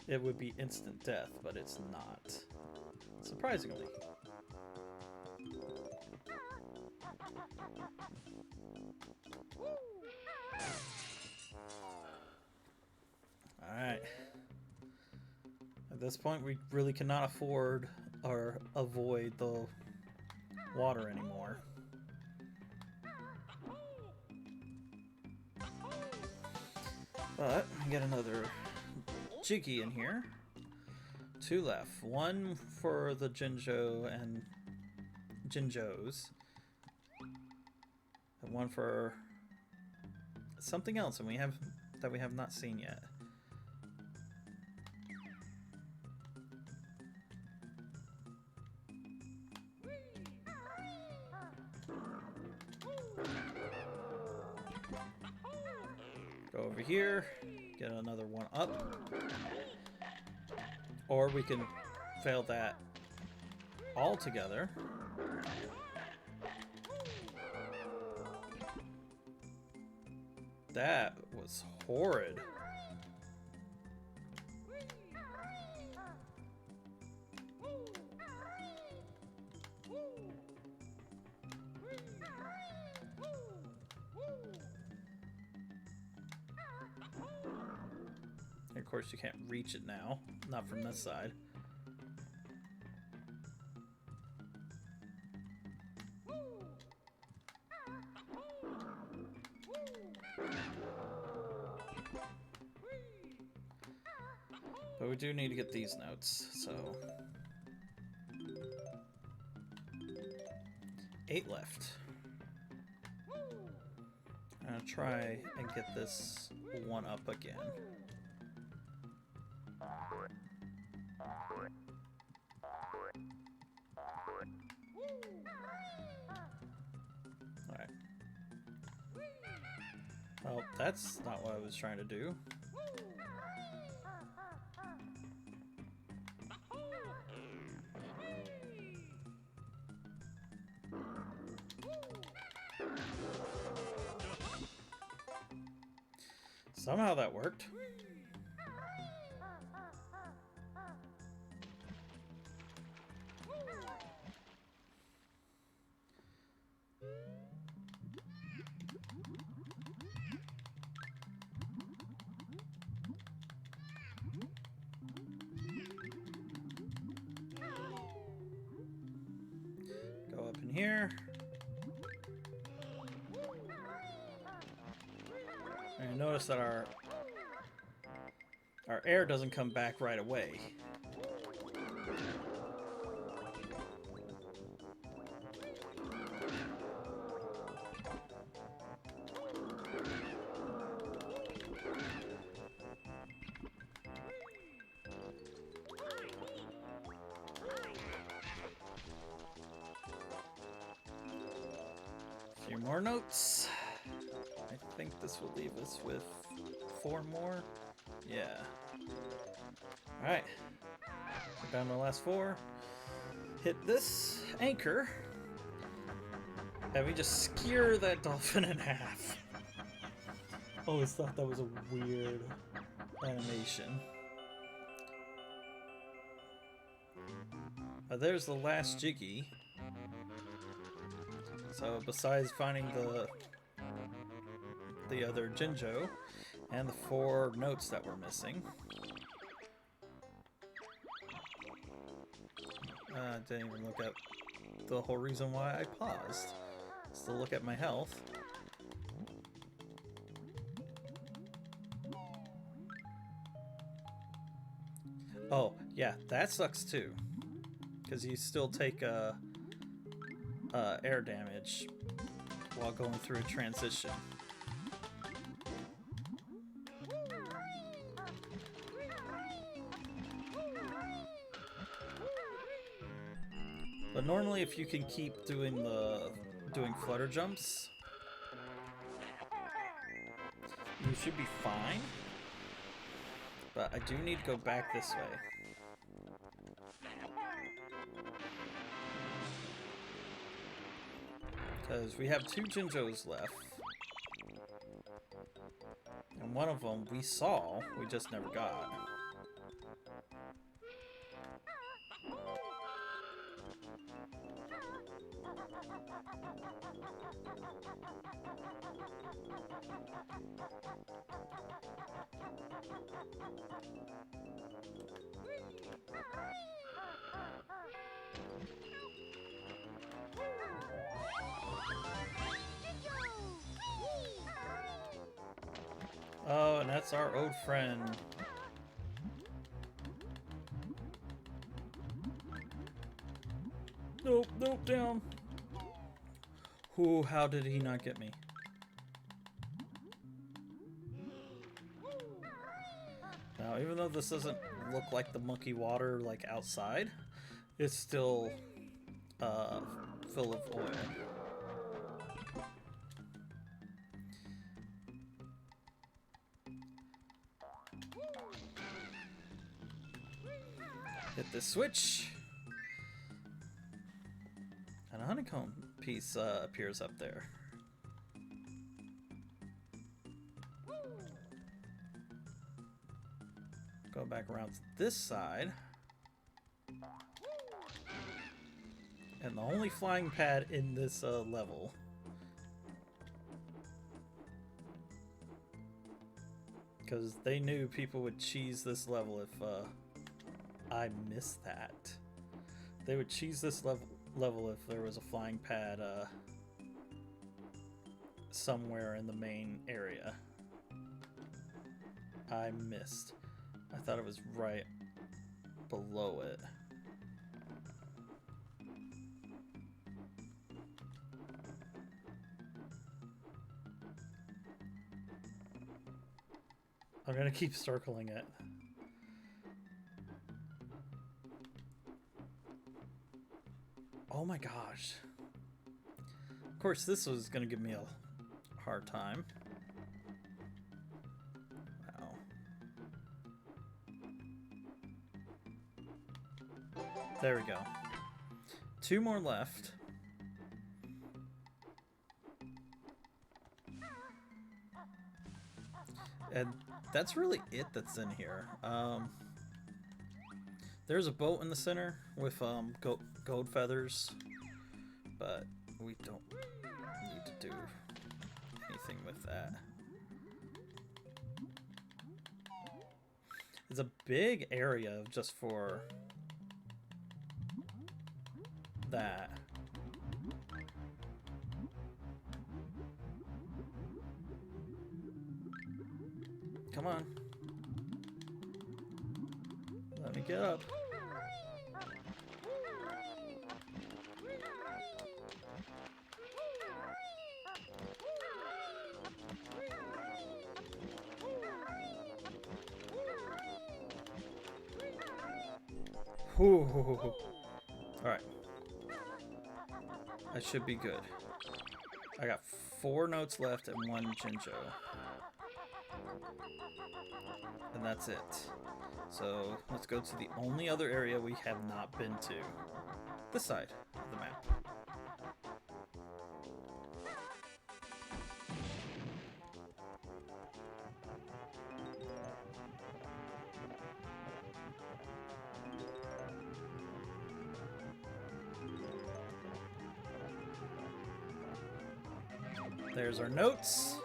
it would be instant death, but it's not. Surprisingly. Alright. At this point, we really cannot afford or avoid the water anymore. But we get another Jiggy in here. 2 left. 1 for the Jinjo and Jinjos. And 1 for something else and we have not seen yet. Go over here, get another 1 up. Or we can fail that altogether. That was horrid. Of course, you can't reach it now. Not from this side. But we do need to get these notes, so... 8 left. I'm gonna try and get this one up again. Alright. Oh, that's not what I was trying to do. Somehow that worked. Go up in here. And notice that our air doesn't come back right away. A few more notes. I think this will leave us with 4 more. Yeah. Alright. We're down to the last 4. Hit this anchor. And we just skewer that dolphin in half. Always thought that was a weird animation. There's the last Jiggy. So besides finding the other Jinjo and the 4 notes that we're missing. I didn't even look at the whole reason why I paused. Still look at my health. Oh, yeah, that sucks too. Because you still take air damage while going through a transition. But normally if you can keep doing flutter jumps, you should be fine. But I do need to go back this way. Because we have 2 Jinjos left. And one of them we saw, we just never got. Oh, and that's our old friend. Nope, nope, down. Ooh, how did he not get me? Now, even though this doesn't look like the monkey water like outside, it's still full of oil. Hit the switch. And a honeycomb piece appears up there. Go back around to this side. And the only flying pad in this level. Because they knew people would cheese this level if I missed that. They would cheese this level if there was a flying pad somewhere in the main area. I missed. I thought it was right below it. I'm gonna keep circling it. Oh my gosh. Of course, this was gonna give me a hard time. Wow. There we go. 2 more left. And that's really it that's in here. There's a boat in the center with gold feathers, but we don't need to do anything with that. It's a big area just for that. Come on. Let me get up. Whew. Alright. I should be good. I got 4 notes left and 1 Jinjo. And that's it. So let's go to the only other area we have not been to. This side of the map. There's our notes.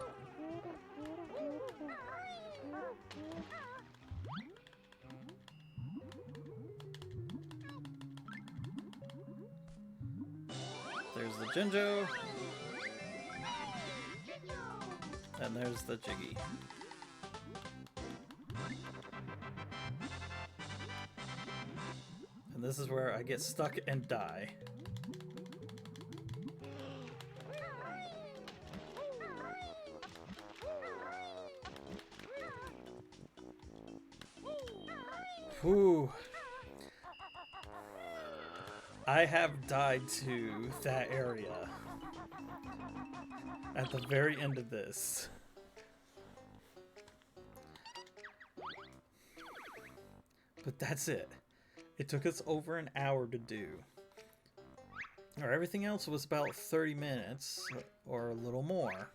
There's the Jinjo. And there's the Jiggy. And this is where I get stuck and die. Whew. I have died to that area at the very end of this. But that's it. It took us over an hour to do. Or everything else was about 30 minutes or a little more.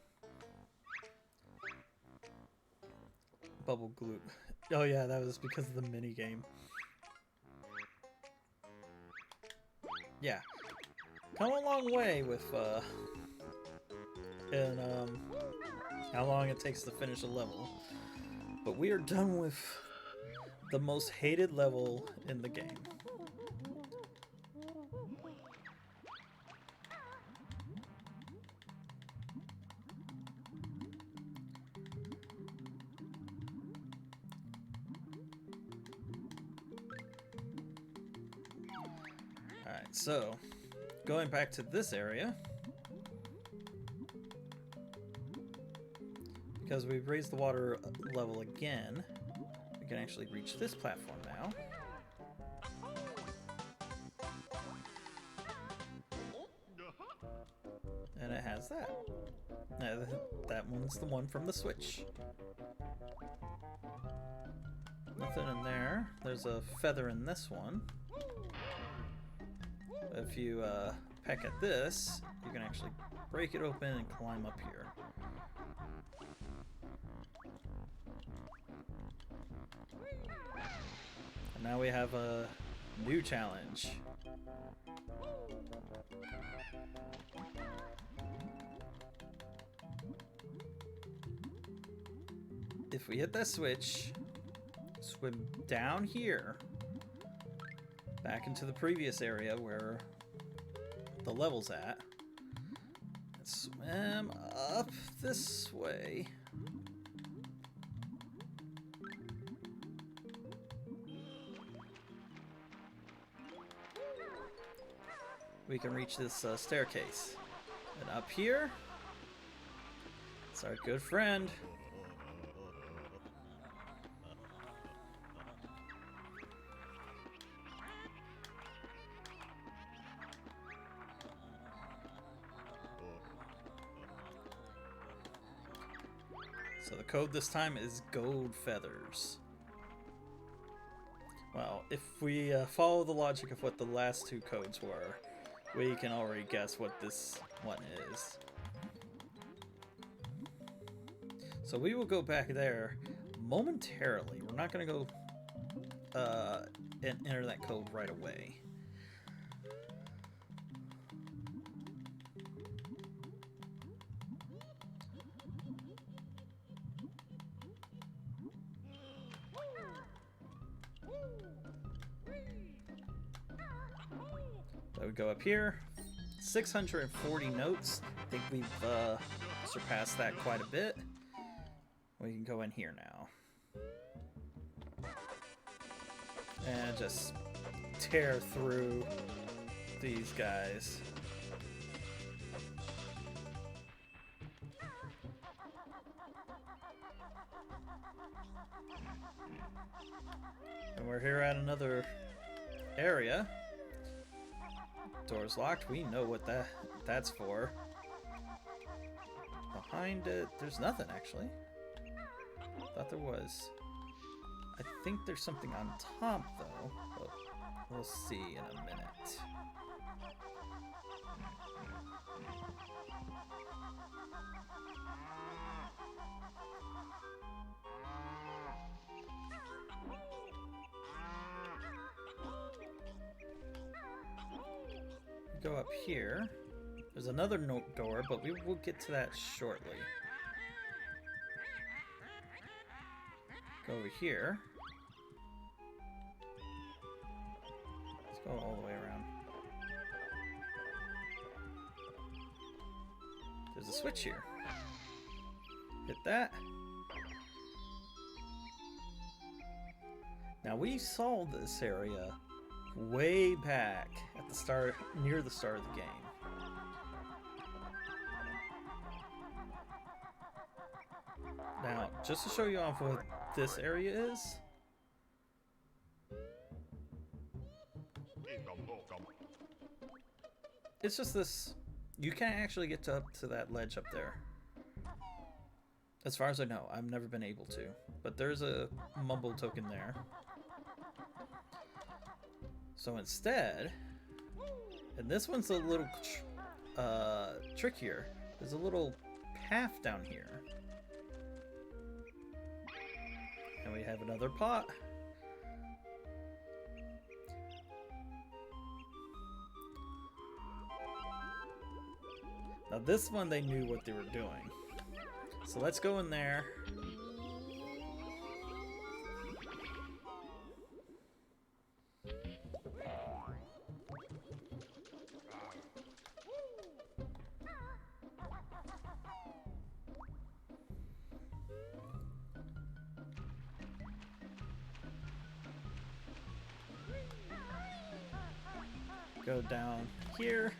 Bubble glue. Oh yeah, that was because of the mini game. Yeah, come a long way with how long it takes to finish a level. But we are done with the most hated level in the game. Alright, so going back to this area, because we've raised the water level again, we can actually reach this platform now. And it has that. That one's the one from the Switch. Nothing in there. There's a feather in this one. If you peck at this, you can actually break it open and climb up here. And now we have a new challenge. If we hit that switch, swim down here, back into the previous area where the level's at, and swim up this way. we can reach this staircase. And up here, it's our good friend. So the code this time is gold feathers. Well, if we follow the logic of what the last two codes were, we can already guess what this one is. So we will go back there momentarily. We're not going to go and enter that code right away. So we go up here, 640 notes. I think we've surpassed that quite a bit. We can go in here now. And just tear through these guys. And we're here at another area. Door's locked. We know what that's for. Behind it, there's nothing actually. Thought there was. I think there's something on top though. But we'll see in a minute. Go up here. There's another note door, but we will get to that shortly. Go over here. Let's go all the way around. There's a switch here. Hit that. Now we saw this area way back at the start, near the start of the game. Now, just to show you off what this area is. It's just this, you can't actually get up to that ledge up there. As far as I know, I've never been able to. But there's a mumble token there. So instead, and this one's a little trickier, there's a little path down here. And we have another pot. Now this one they knew what they were doing. So let's go in there. Go down here.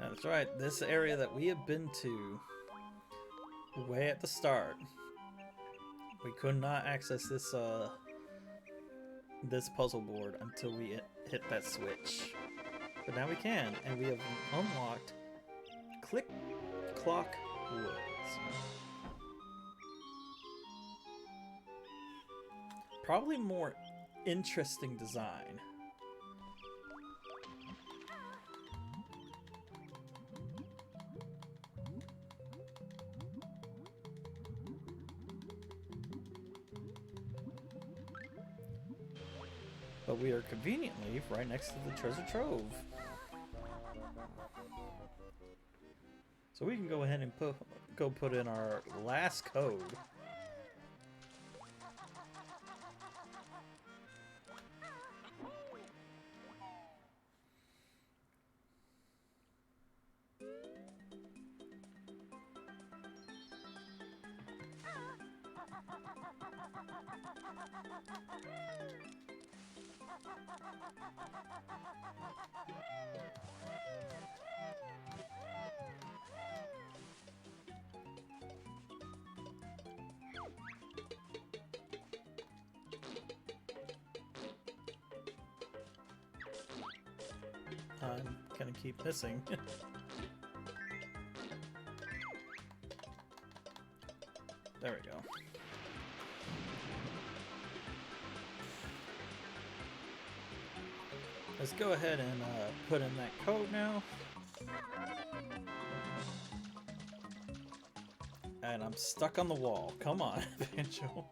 That's right, this area that we have been to way at the start. We could not access this this puzzle board until we hit that switch. But now we can, and we have unlocked Click Clock Woods. Probably more interesting design. But we are conveniently right next to the treasure trove. So we can go ahead and put in our last code. I'm gonna keep missing. There we go. Let's go ahead and put in that code now. And I'm stuck on the wall. Come on, Banjo.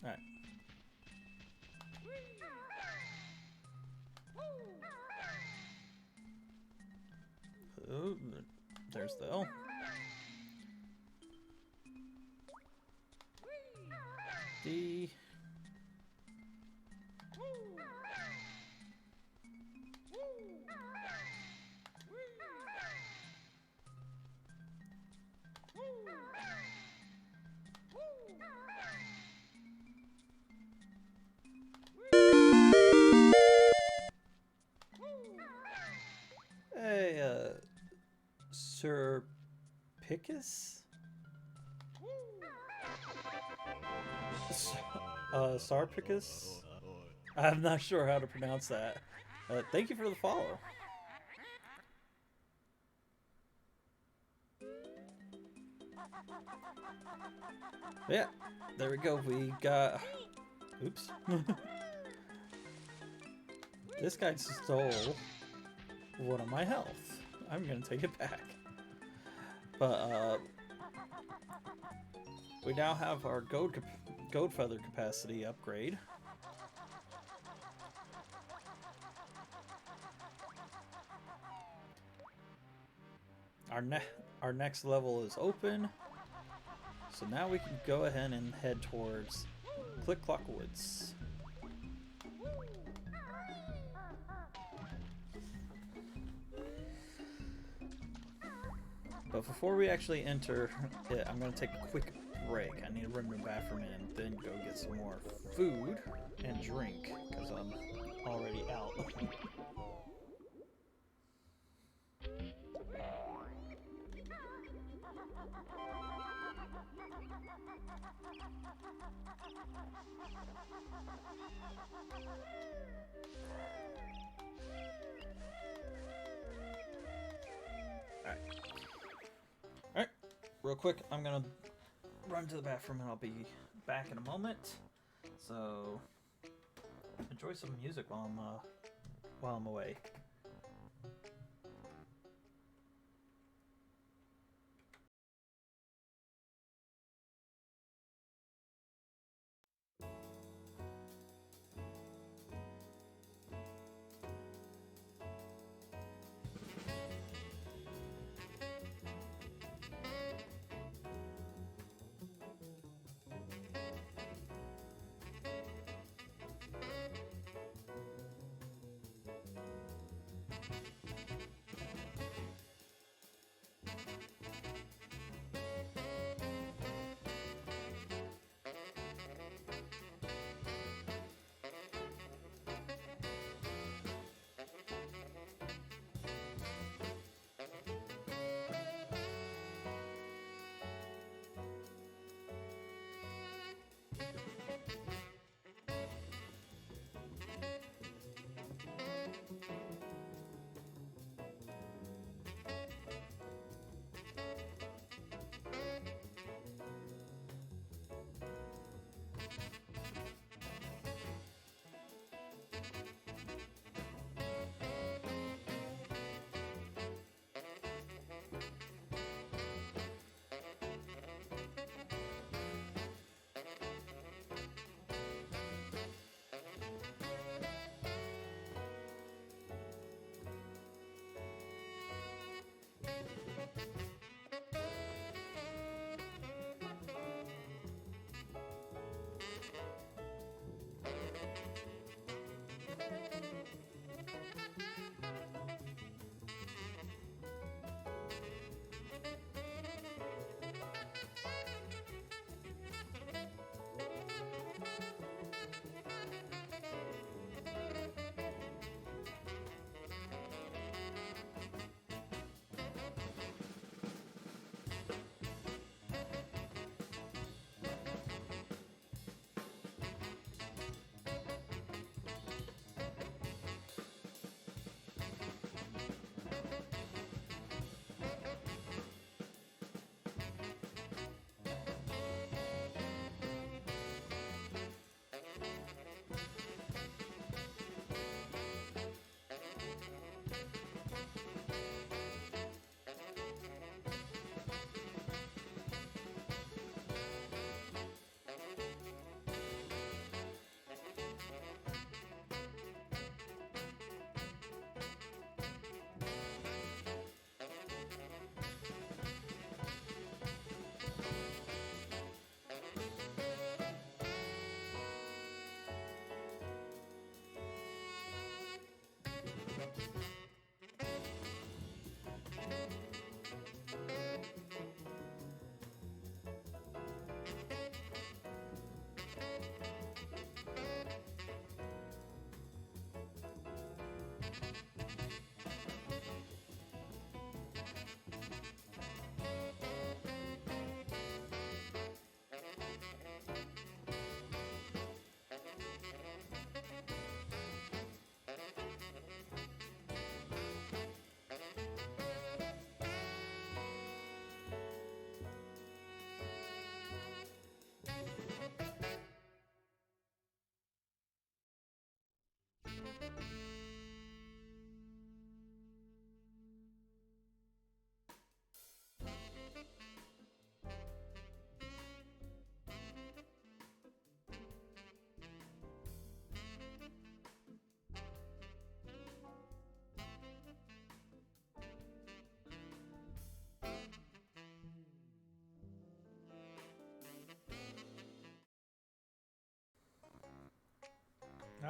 Alright. Oh, there's the L. D. Hey, Sir Pickus? Sarpicus? I'm not sure how to pronounce that. Thank you for the follow. Yeah, there we go. We got... Oops. This guy stole one of my health. I'm gonna take it back. But, we now have our goat feather capacity upgrade. Our next level is open. So now we can go ahead and head towards Click Clock Woods. But before we actually enter it, I'm going to take a quick break. I need to run to the bathroom and then go get some more food and drink, because I'm already out. Alright, real quick, I'm gonna run to the bathroom and I'll be back in a moment. So enjoy some music while I'm away.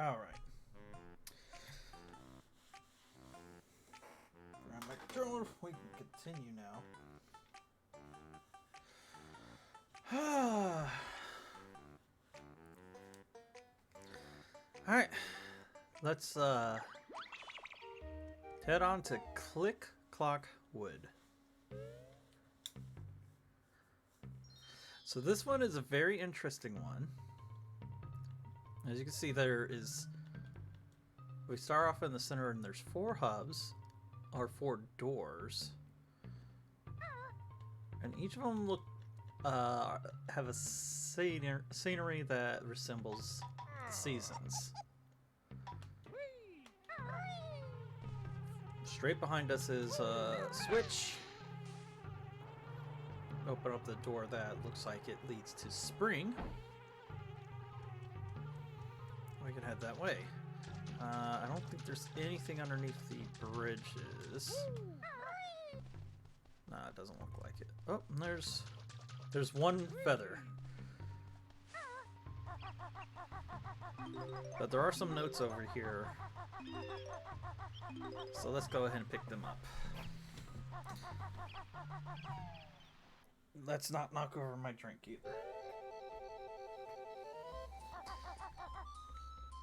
All right. Grab my controller. We can continue now. All right. Let's head on to Click Clock Wood. So this one is a very interesting one. As you can see, we start off in the center and there's 4 hubs, or 4 doors. And each of them have a scenery that resembles the seasons. Straight behind us is a switch. Open up the door that looks like it leads to spring. We can head that way. I don't think there's anything underneath the bridges. Nah, it doesn't look like it. Oh, and there's one feather. But there are some notes over here. So let's go ahead and pick them up. Let's not knock over my drink either.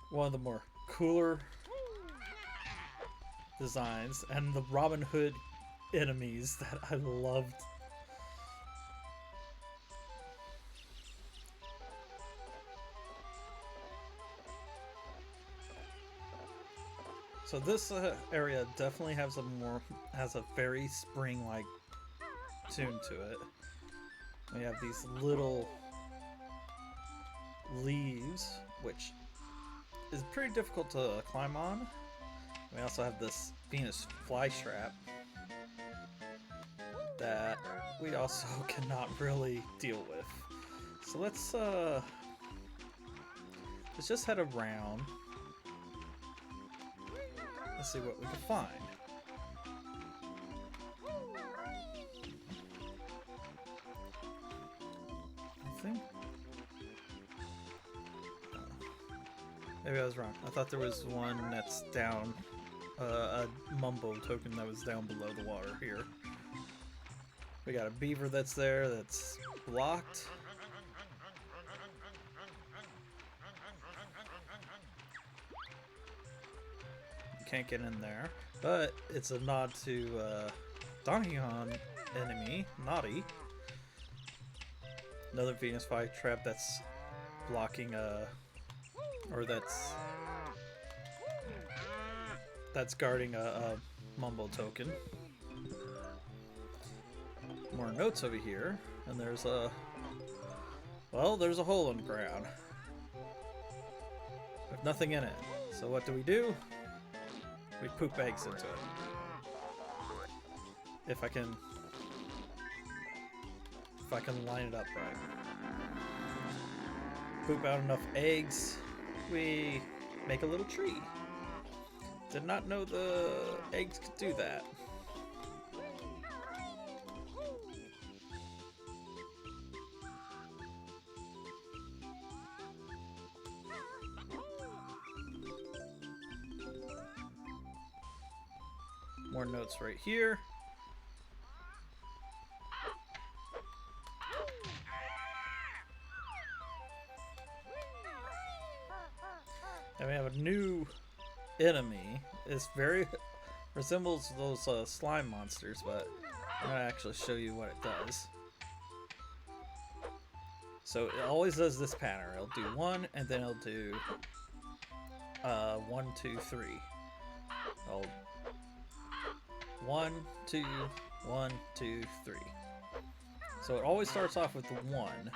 One of the more cooler designs and the Robin Hood enemies that I loved. So this area definitely has a very spring-like tune to it. We have these little leaves, which is pretty difficult to climb on. We also have this Venus flytrap that we also cannot really deal with. So let's just head around. Let's see what we can find. Maybe I was wrong. I thought there was one that's down, a mumbo token that was down below the water here. We got a beaver that's there that's blocked. Can't get in there, but it's a nod to Donkey Kong enemy, Naughty. Another Venus flytrap that's blocking or that's guarding a mumbo token. More notes over here, and there's a hole in the ground with nothing in it. So what do? We poop eggs into it. If I can line it up right. Poop out enough eggs, we make a little tree. Did not know the eggs could do that. More notes right here. And we have a new enemy. It's very resembles those slime monsters, but I'm gonna actually show you what it does. So it always does this pattern. It'll do 1, and then it'll do 1, 2, 3. 1, 2, 1, 2, 3. So it always starts off with the 1,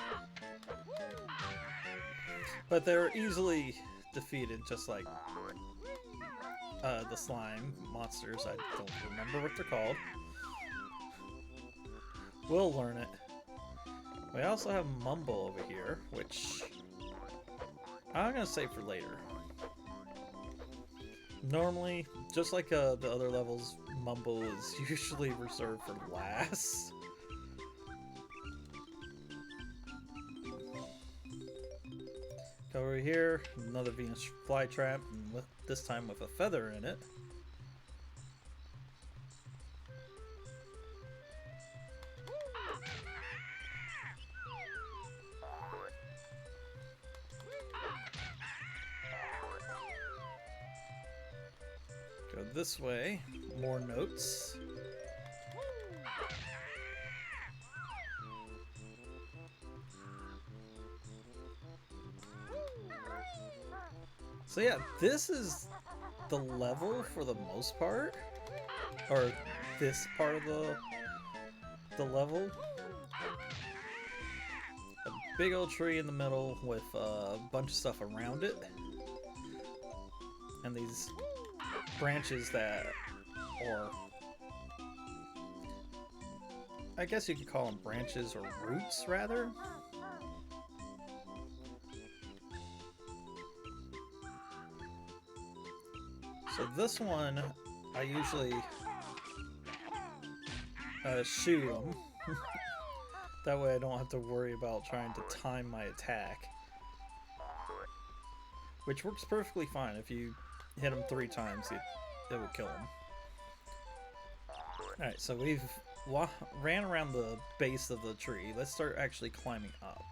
but they're easily defeated, just like the slime monsters. I don't remember what they're called. We'll learn it. We also have Mumble over here, which I'm gonna save for later. Normally, just like the other levels, Mumble is usually reserved for last. Go over here, another Venus flytrap, and this time with a feather in it. Go this way, more notes. So yeah, this is the level for the most part, or this part of the level. A big old tree in the middle with a bunch of stuff around it, and these branches that, or I guess you could call them branches or roots rather. So this one, I usually shoot them. That way I don't have to worry about trying to time my attack. Which works perfectly fine. If you hit them 3 times, it will kill them. Alright, so we've ran around the base of the tree. Let's start actually climbing up.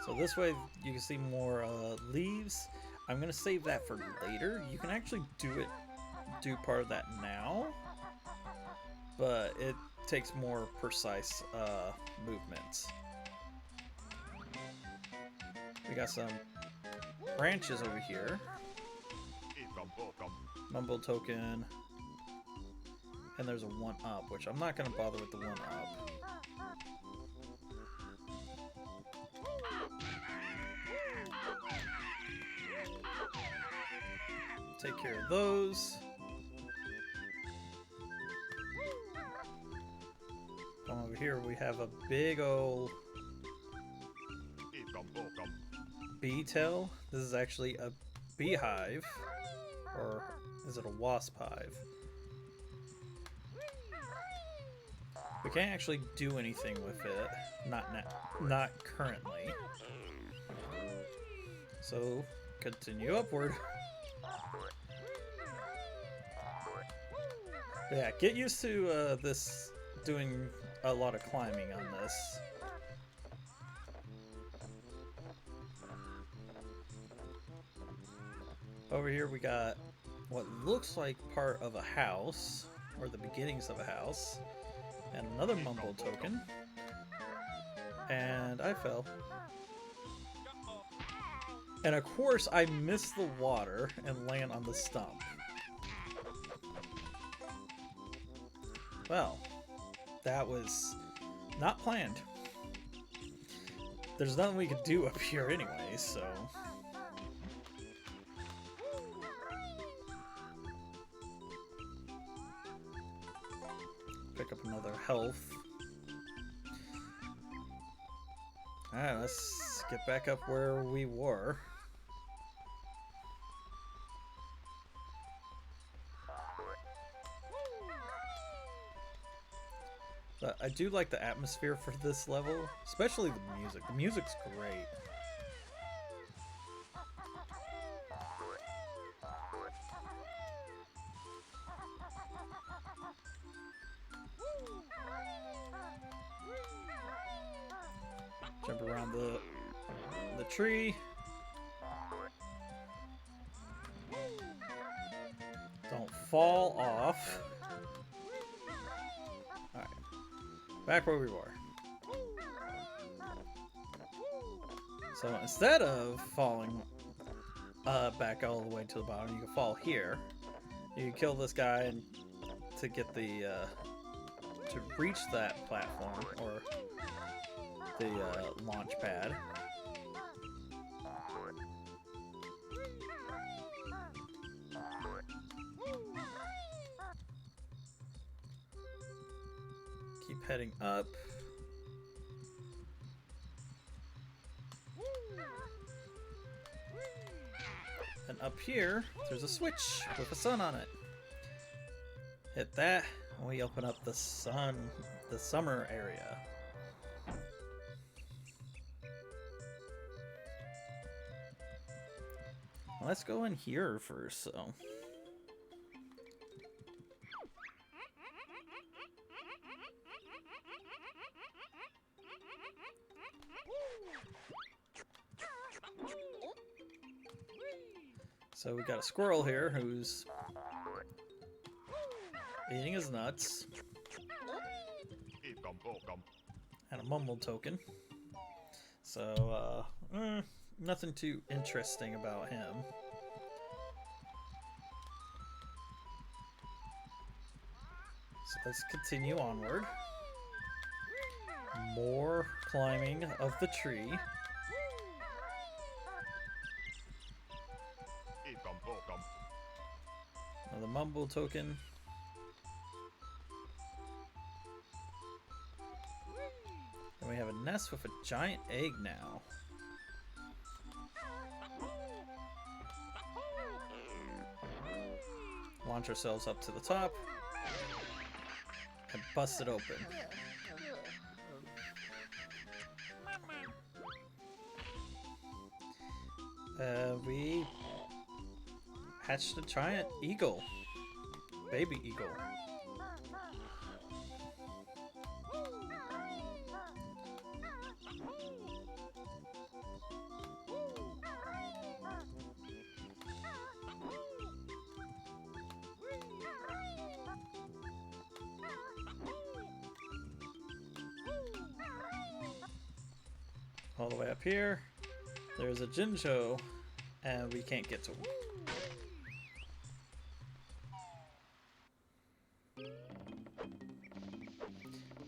So this way you can see more leaves. I'm going to save that for later. You can actually do part of that now, but it takes more precise movements. We got some branches over here. Mumble token. And there's a 1-up, which I'm not going to bother with the 1-up. Take care of those. Come over here, we have a big old bee tail. This is actually a beehive, or is it a wasp hive? We can't actually do anything with it, not currently. So continue upward. Yeah, get used to this, doing a lot of climbing on this. Over here we got what looks like part of a house, or the beginnings of a house, and another mumble token. And I fell. And of course I missed the water and land on the stump. Well, that was not planned. There's nothing we could do up here anyway, so... Pick up another health. Alright, let's get back up where we were. But I do like the atmosphere for this level, especially the music. The music's great. Jump around the tree. Don't fall off. Alright. Back where we were. So instead of falling back all the way to the bottom, you can fall here. You can kill this guy and to get the to reach that platform or the launch pad. Keep heading up. And up here, there's a switch with a sun on it. Hit that, and we open up the summer area. Let's go in here first, so. So we got a squirrel here who's eating his nuts. And a mumble token. So, nothing too interesting about him. So let's continue onward. More climbing of the tree. Another mumble token. And we have a nest with a giant egg now. Launch ourselves up to the top and bust it open. We hatched a giant eagle, baby eagle. All the way up here, there's a Jinjo, and we can't get to him.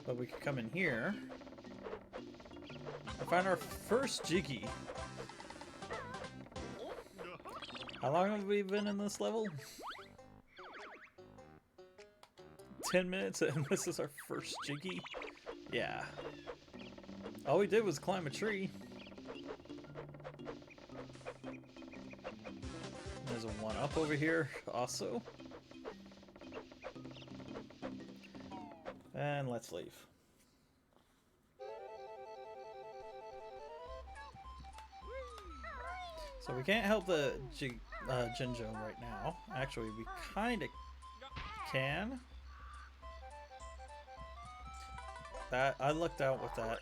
But we could come in here and find our first Jiggy. How long have we been in this level? 10 minutes and this is our first Jiggy? Yeah. All we did was climb a tree. There's a 1-up over here also. And let's leave. So we can't help the Jinjo right now. Actually, we kind of can. I lucked out with that.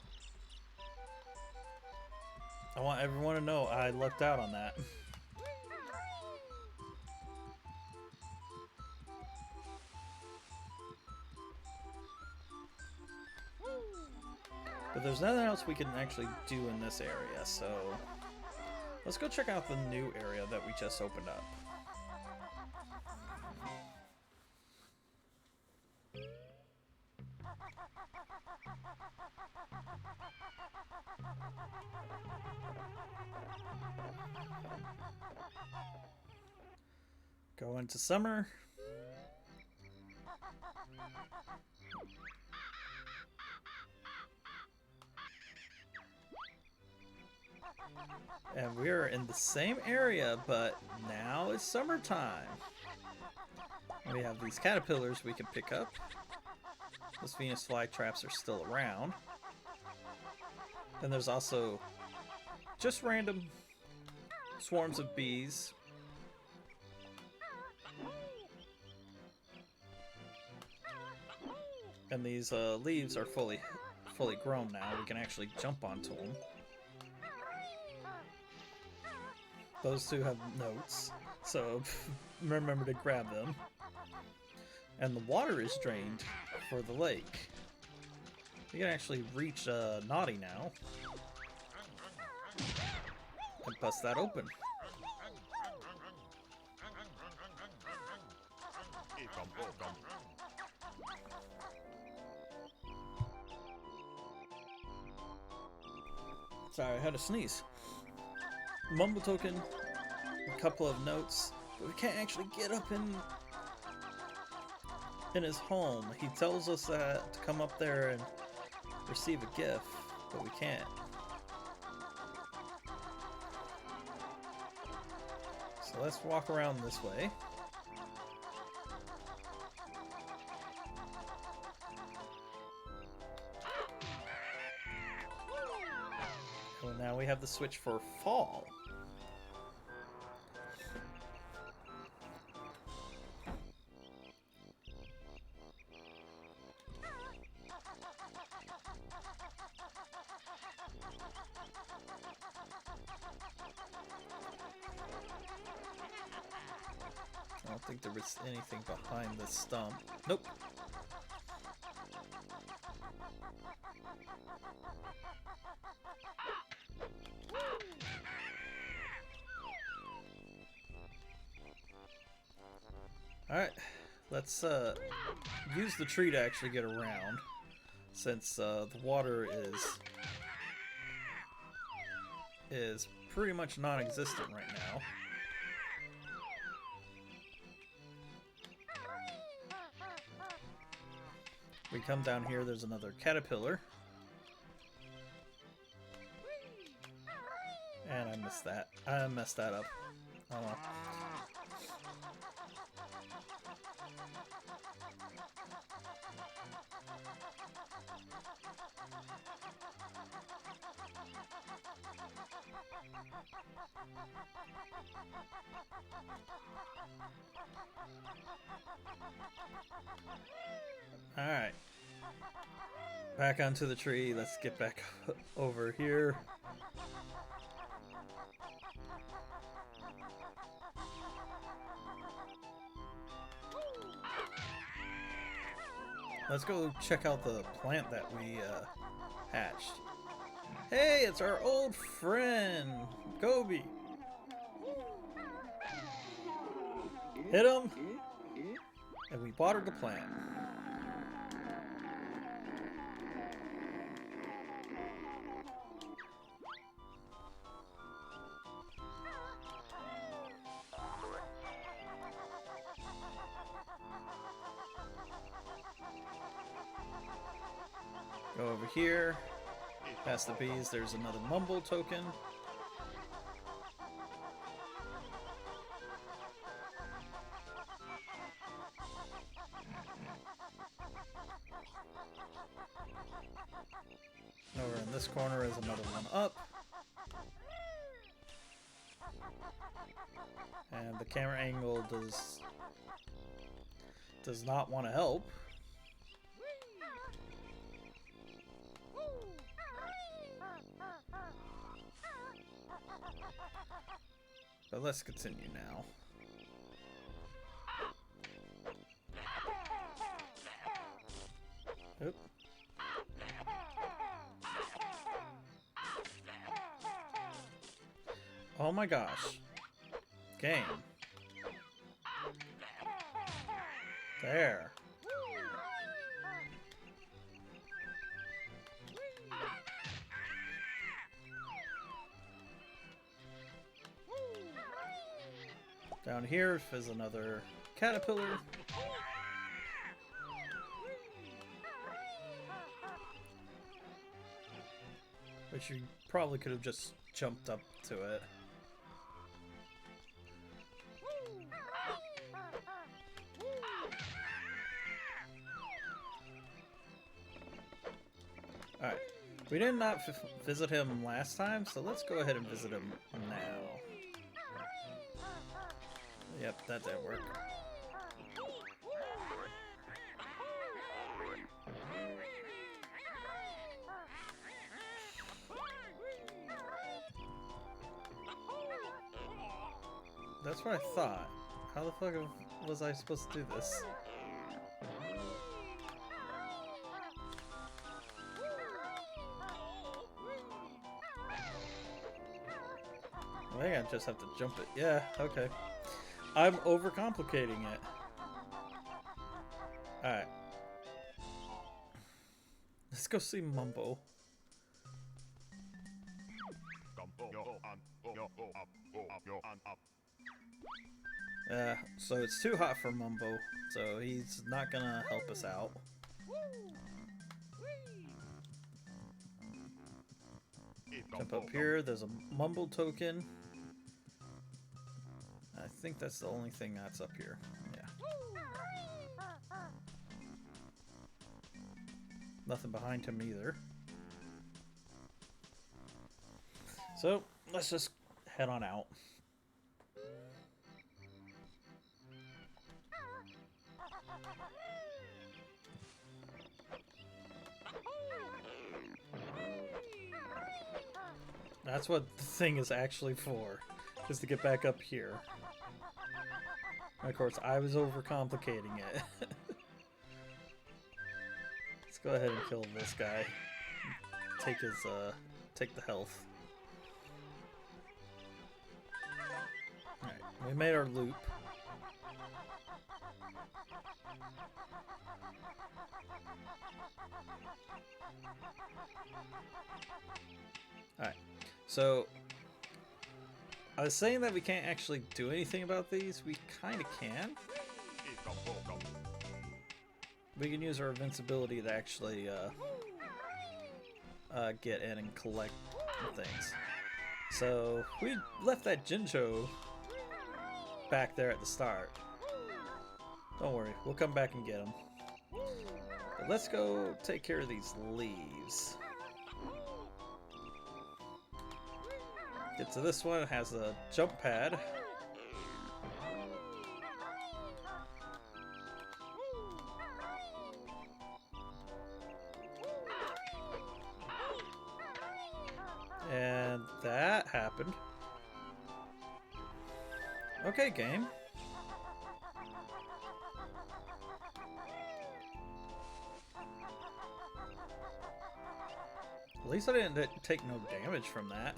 I want everyone to know I lucked out on that. But there's nothing else we can actually do in this area, so let's go check out the new area that we just opened up. Go into summer. And we're in the same area, but now it's summertime. We have these caterpillars we can pick up. Those Venus flytraps are still around. And there's also just random swarms of bees. And these leaves are fully grown now. We can actually jump onto them. Those two have notes, so remember to grab them. And the water is drained for the lake. We can actually reach Naughty now. And bust that open. Sorry, I had a sneeze. Mumble token, a couple of notes, but we can't actually get up in his home. He tells us that to come up there and receive a gift, but we can't. So let's walk around this way. Well, now we have the switch for fall. I don't think there was anything behind the stump. Nope. Alright, let's use the tree to actually get around, since the water is pretty much non-existent right now. We come down here, there's another caterpillar. And I missed that. I messed that up. Oh well. Alright. Back onto the tree. Let's get back over here. Let's go check out the plant that we hatched. Hey, it's our old friend, Gobi. Hit him, and we watered the plant. Go over here, past the bees, there's another mumble token. Over in this corner is another one up. And the camera angle does not want to help. But let's continue now. Oop. Oh my gosh. Game. There. Down here is another caterpillar. Which you probably could have just jumped up to it. Alright, we did not visit him last time, so let's go ahead and visit him now. Yep, that didn't work. That's what I thought. How the fuck was I supposed to do this? I think I just have to jump it. Yeah, okay. I'm overcomplicating it. Alright. Let's go see Mumbo. So it's too hot for Mumbo, so he's not gonna help us out. Jump up here, there's a Mumble token. I think that's the only thing that's up here. Yeah. Nothing behind him either. So, let's just head on out. That's what the thing is actually for, is to get back up here. Of course, I was overcomplicating it. Let's go ahead and kill this guy. Take his, take the health. Alright, we made our loop. Alright, so I was saying that we can't actually do anything about these. We kind of can. We can use our invincibility to actually get in and collect things. So we left that Jinjo back there at the start. Don't worry, we'll come back and get him. But let's go take care of these leaves. Get to this one, it has a jump pad. And that happened. Okay, game. At least I didn't take no damage from that.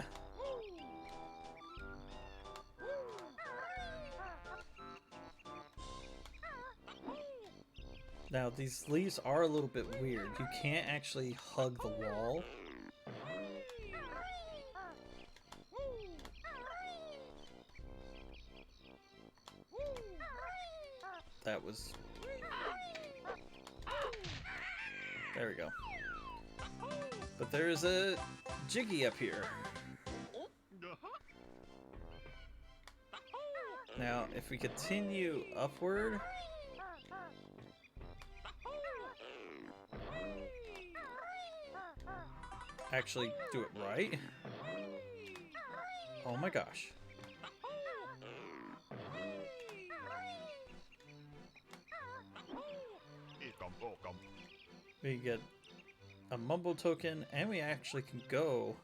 Now, these leaves are a little bit weird. You can't actually hug the wall. That was... There we go. But there is a Jiggy up here. Now, if we continue upward... Actually do it right. Oh my gosh. We get a Mumbo token, and we actually can go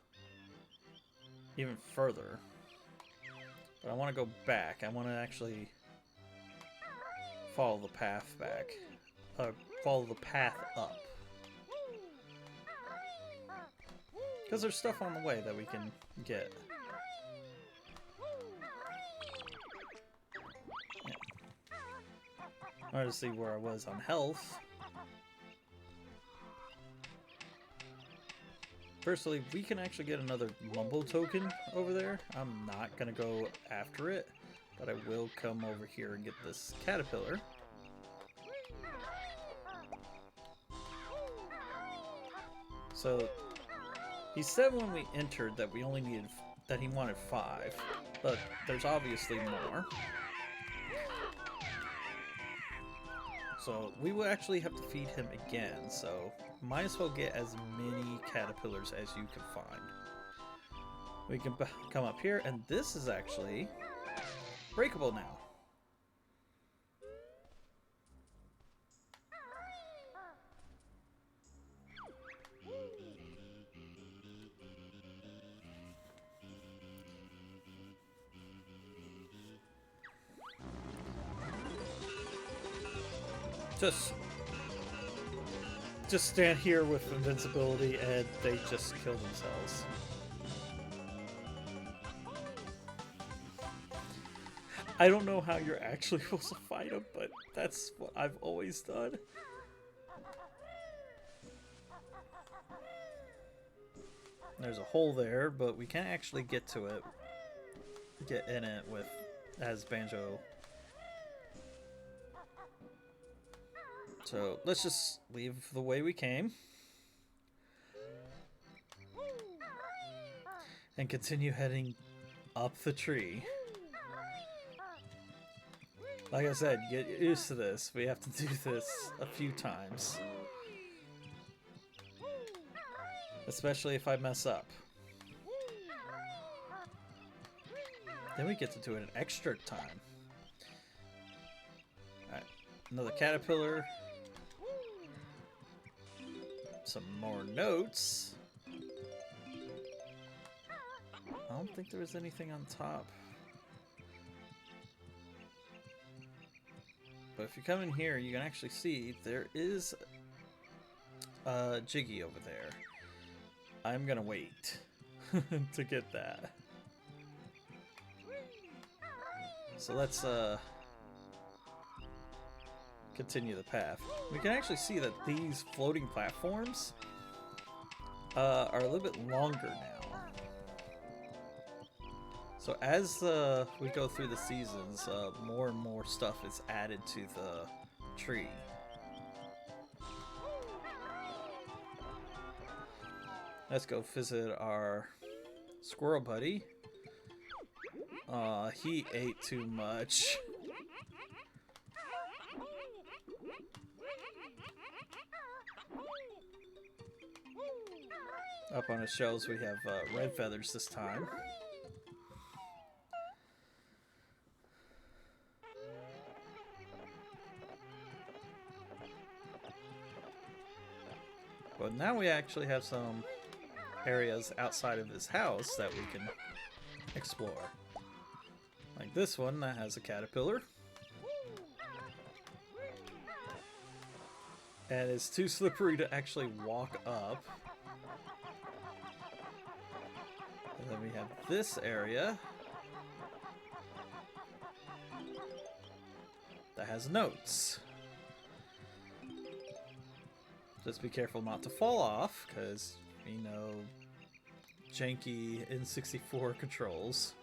even further. But I want to go back. I want to actually follow the path back. Follow the path up. Because there's stuff on the way that we can get. Yeah. I wanted to see where I was on health. Firstly, we can actually get another Mumbo token over there. I'm not going to go after it, but I will come over here and get this caterpillar. So, he said when we entered that we only needed, that he wanted 5, but there's obviously more. So we will actually have to feed him again, so might as well get as many caterpillars as you can find. We can come up here, and this is actually breakable now. Just stand here with invincibility and they just kill themselves. I don't know how you're actually supposed to fight them, but that's what I've always done. There's a hole there, but we can't actually get to it. Get in it with as Banjo. So let's just leave the way we came and continue heading up the tree. Like I said, get used to this. We have to do this a few times. Especially if I mess up. Then we get to do it an extra time. Alright, another caterpillar. Some more notes. I don't think there was anything on top. But if you come in here, you can actually see there is a Jiggy over there. I'm gonna wait to get that. So let's continue the path. We can actually see that these floating platforms are a little bit longer now. So as we go through the seasons, more and more stuff is added to the tree. Let's go visit our squirrel buddy. He ate too much. Up on his shelves we have red feathers this time. But now we actually have some areas outside of his house that we can explore. Like this one that has a caterpillar. And it's too slippery to actually walk up. And then we have this area that has notes. Just be careful not to fall off, because, you know, janky N64 controls.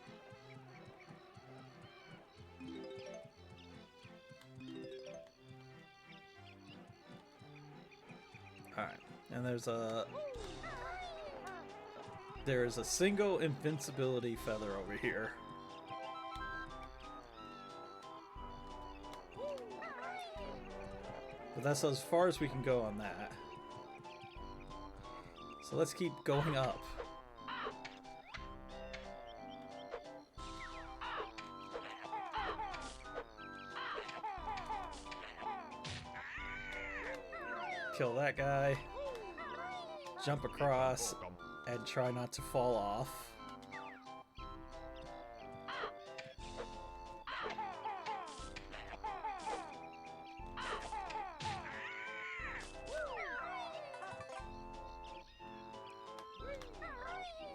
Alright, and there is a single invincibility feather over here. But that's as far as we can go on that. So let's keep going up. Kill that guy. Jump across and try not to fall off.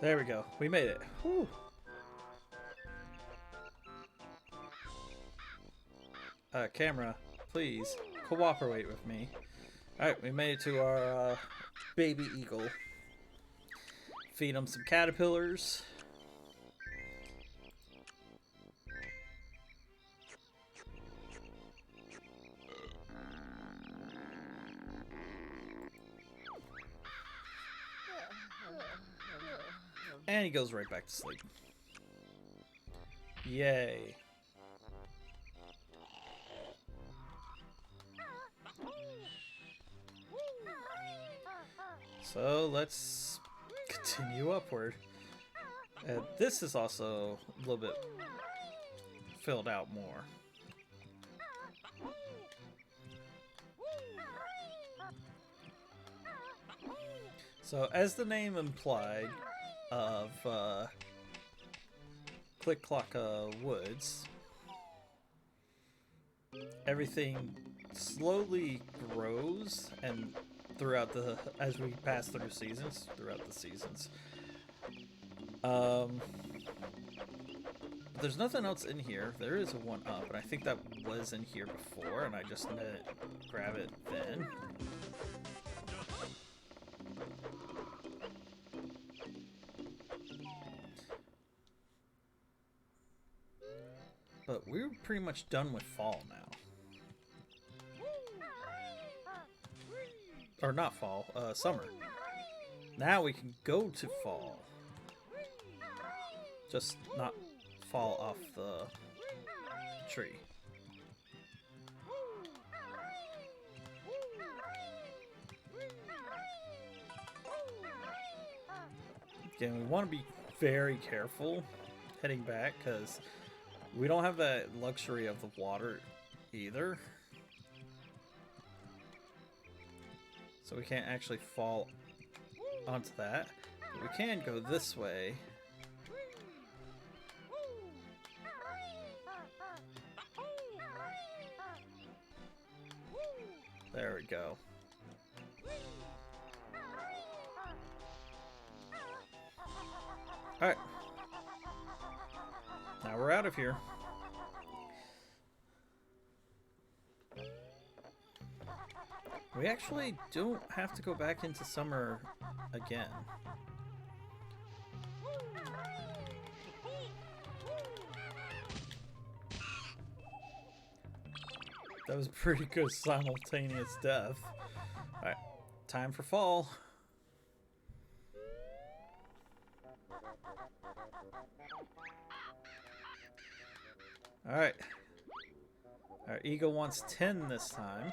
There we go. We made it. Whew. Camera, please cooperate with me. Alright, we made it to our baby eagle. Feed him some caterpillars. And he goes right back to sleep. Yay. So let's continue upward. And this is also a little bit filled out more. So as the name implied of Click Clock Woods, everything slowly grows and throughout the as we pass through seasons, throughout the seasons. There's nothing else in here. There is a one up, and I think that was in here before, and I just didn't grab it then. But we're pretty much done with fall now. Or not fall, summer. Now we can go to fall. Just not fall off the tree. Again, we want to be very careful heading back because we don't have that luxury of the water either. So we can't actually fall onto that. But we can go this way. There we go. Alright. Now we're out of here. We actually don't have to go back into summer again. That was a pretty good simultaneous death. Alright, time for fall. Alright. Our eagle wants 10 this time.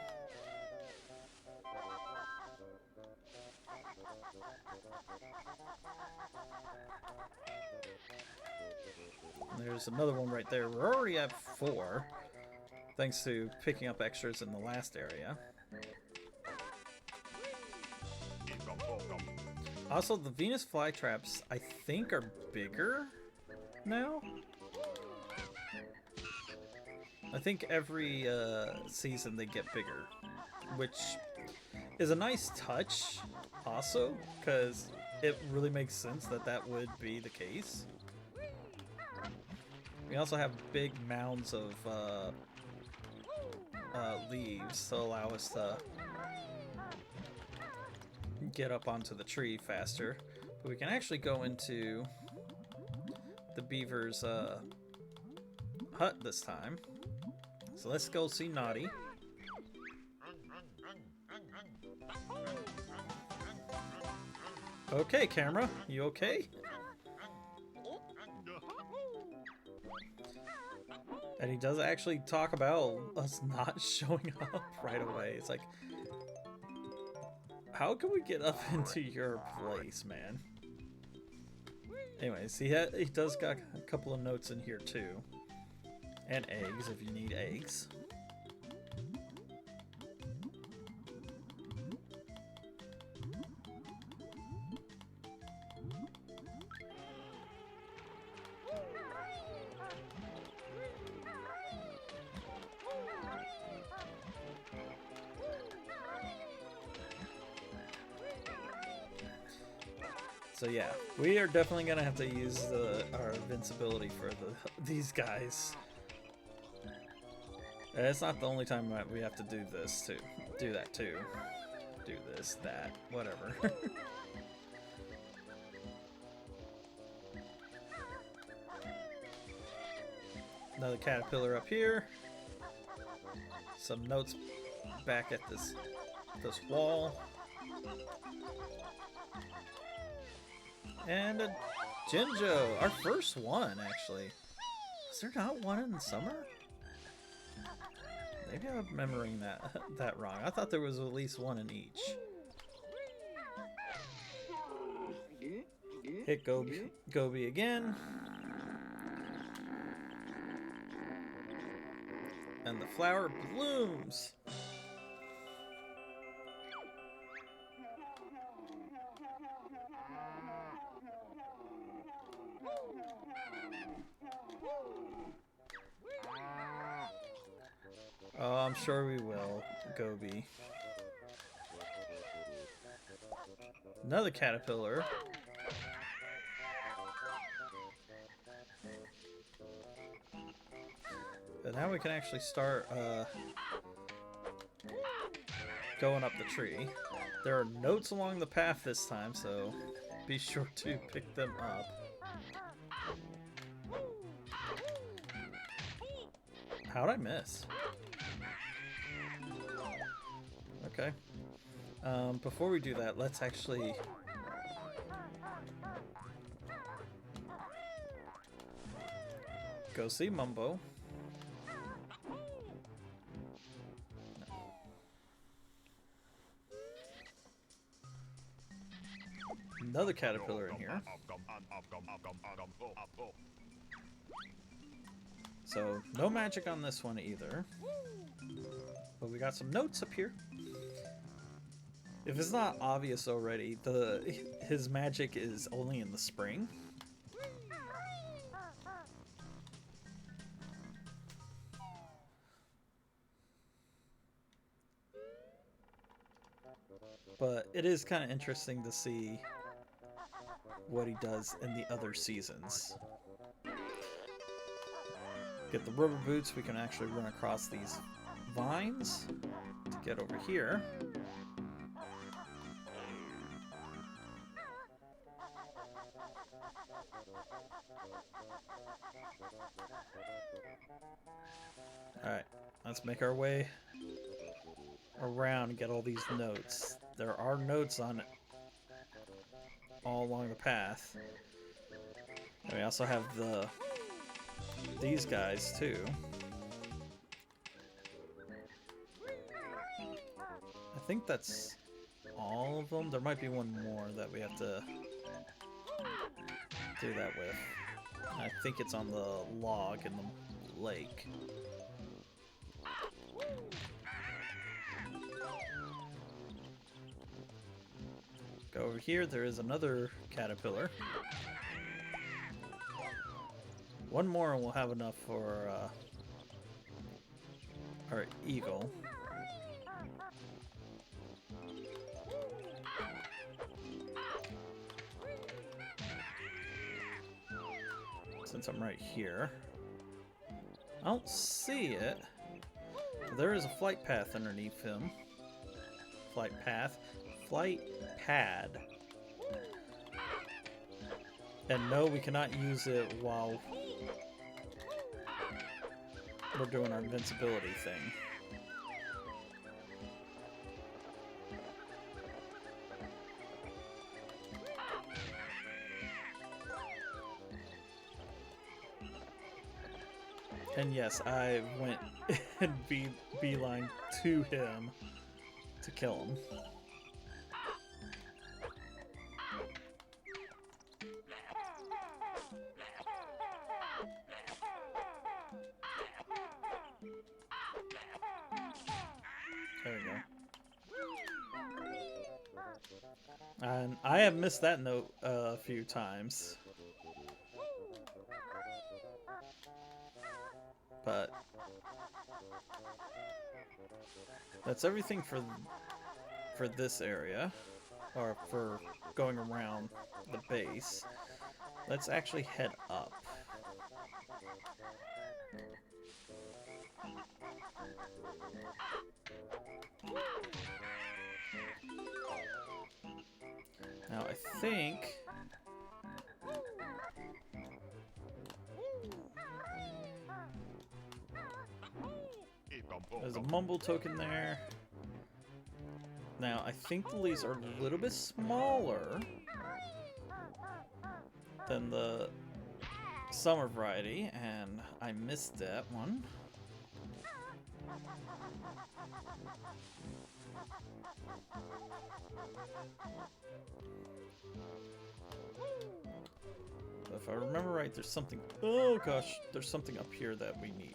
There's another one right there. We're already at 4. Thanks to picking up extras in the last area. Also, the Venus flytraps, I think, are bigger now. I think every season they get bigger, which is a nice touch also, because it really makes sense that that would be the case. We also have big mounds of leaves to allow us to get up onto the tree faster. But we can actually go into the beaver's hut this time. So let's go see Naughty. Okay, camera, you okay? And he does actually talk about us not showing up right away. It's like, how can we get up into your place, man? Anyways, he does got a couple of notes in here too. And eggs, if you need eggs. So yeah, we are definitely gonna have to use our invincibility for these guys. It's not the only time that we have to do this too. Do that too. Do this, that, whatever. Another caterpillar up here. Some notes back at this wall. And a Jinjo, our first one, actually. Is there not one in the summer? Maybe I'm remembering that wrong. I thought there was at least one in each. Hit Gobi again. And the flower blooms. Oh, I'm sure we will, Gobi. Another caterpillar. But now we can actually start going up the tree. There are notes along the path this time, so be sure to pick them up. How'd I miss? Okay. Before we do that, let's actually go see Mumbo. Another caterpillar in here. So, no magic on this one either. But we got some notes up here. If it's not obvious already, his magic is only in the spring. But it is kind of interesting to see what he does in the other seasons. Get the rubber boots, we can actually run across these vines to get over here. Alright, let's make our way around and get all these notes. There are notes on all along the path. And we also have these guys too. I think that's all of them. There might be one more that we have to do that with. I think it's on the log in the lake. Go over here, there is another caterpillar. One more and we'll have enough for our eagle. Since I'm right here. I don't see it. There is a flight path underneath him. Flight path. Flight pad. And no, we cannot use it while we're doing our invincibility thing. And yes, I went and beeline to him to kill him. There we go. And I have missed that note a few times. But that's everything for this area, or for going around the base. Let's actually head up. Now I think there's a mumble token there. Now I think the leaves are a little bit smaller than the summer variety, and I missed that one. If I remember right, there's something... Oh gosh, there's something up here that we need.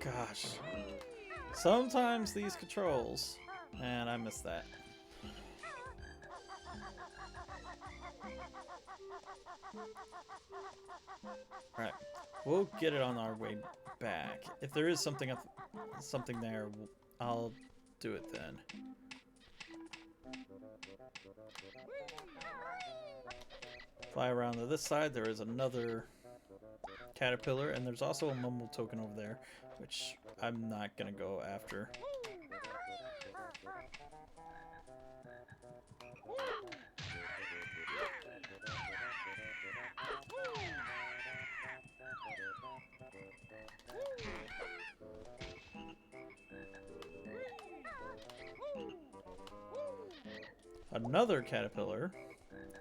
Gosh. Sometimes these controls, and I missed that. Alright, we'll get it on our way back. If there is something there, I'll do it then. Fly around to this side, there is another caterpillar, and there's also a mumble token over there, which I'm not gonna go after. Another caterpillar,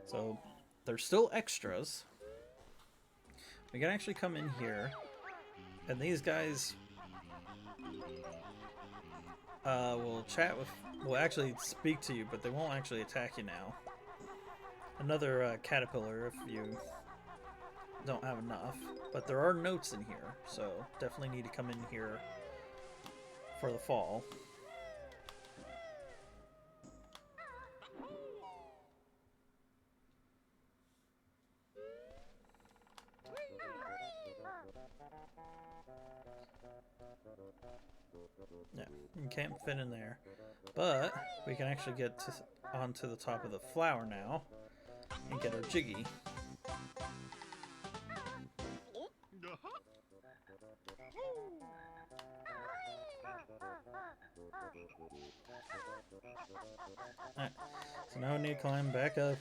so there's still extras. We can actually come in here, and these guys will will chat with, will actually speak to you, but they won't actually attack you now. Another caterpillar if you don't have enough. But there are notes in here, so definitely need to come in here for the fall. Yeah, you can't fit in there. But we can actually get to, onto the top of the flower now and get our Jiggy. Alright, so now we need to climb back up.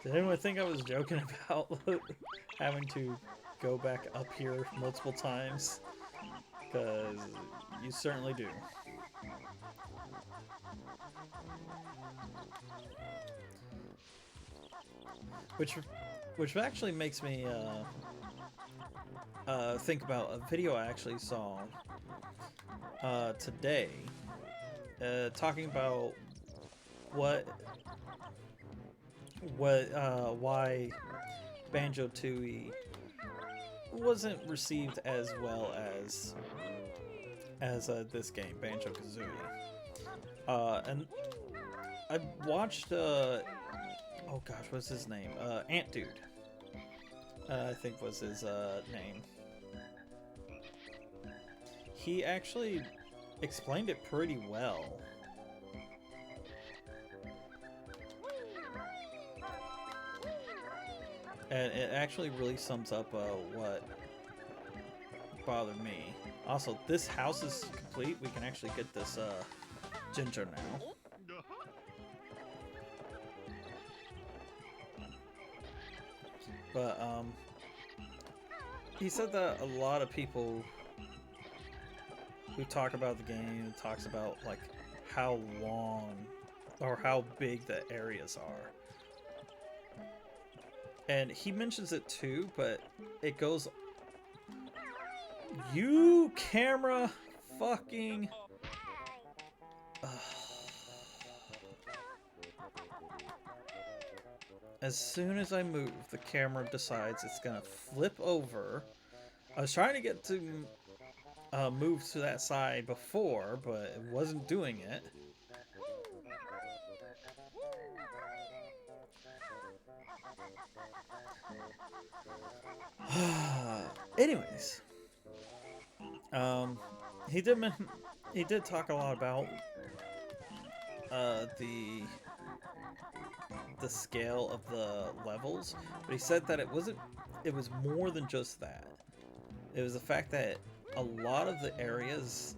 Did anyone think I was joking about having to go back up here multiple times? Because you certainly do. Which actually makes me think about a video I actually saw today, talking about why Banjo-Tooie wasn't received as well as this game, Banjo-Kazooie. And I watched oh gosh, what's his name? Ant Dude, I think was his name. He actually explained it pretty well. And it actually really sums up what bothered me. Also, this house is complete. We can actually get this ginger now. But he said that a lot of people who talk about the game talks about like how long or how big the areas are. And he mentions it too, but it goes... You camera fucking... As soon as I move, the camera decides it's gonna flip over. I was trying to get to move to that side before, but it wasn't doing it. Anyways, he did talk a lot about the scale of the levels, but he said that it was more than just that. It was the fact that a lot of the areas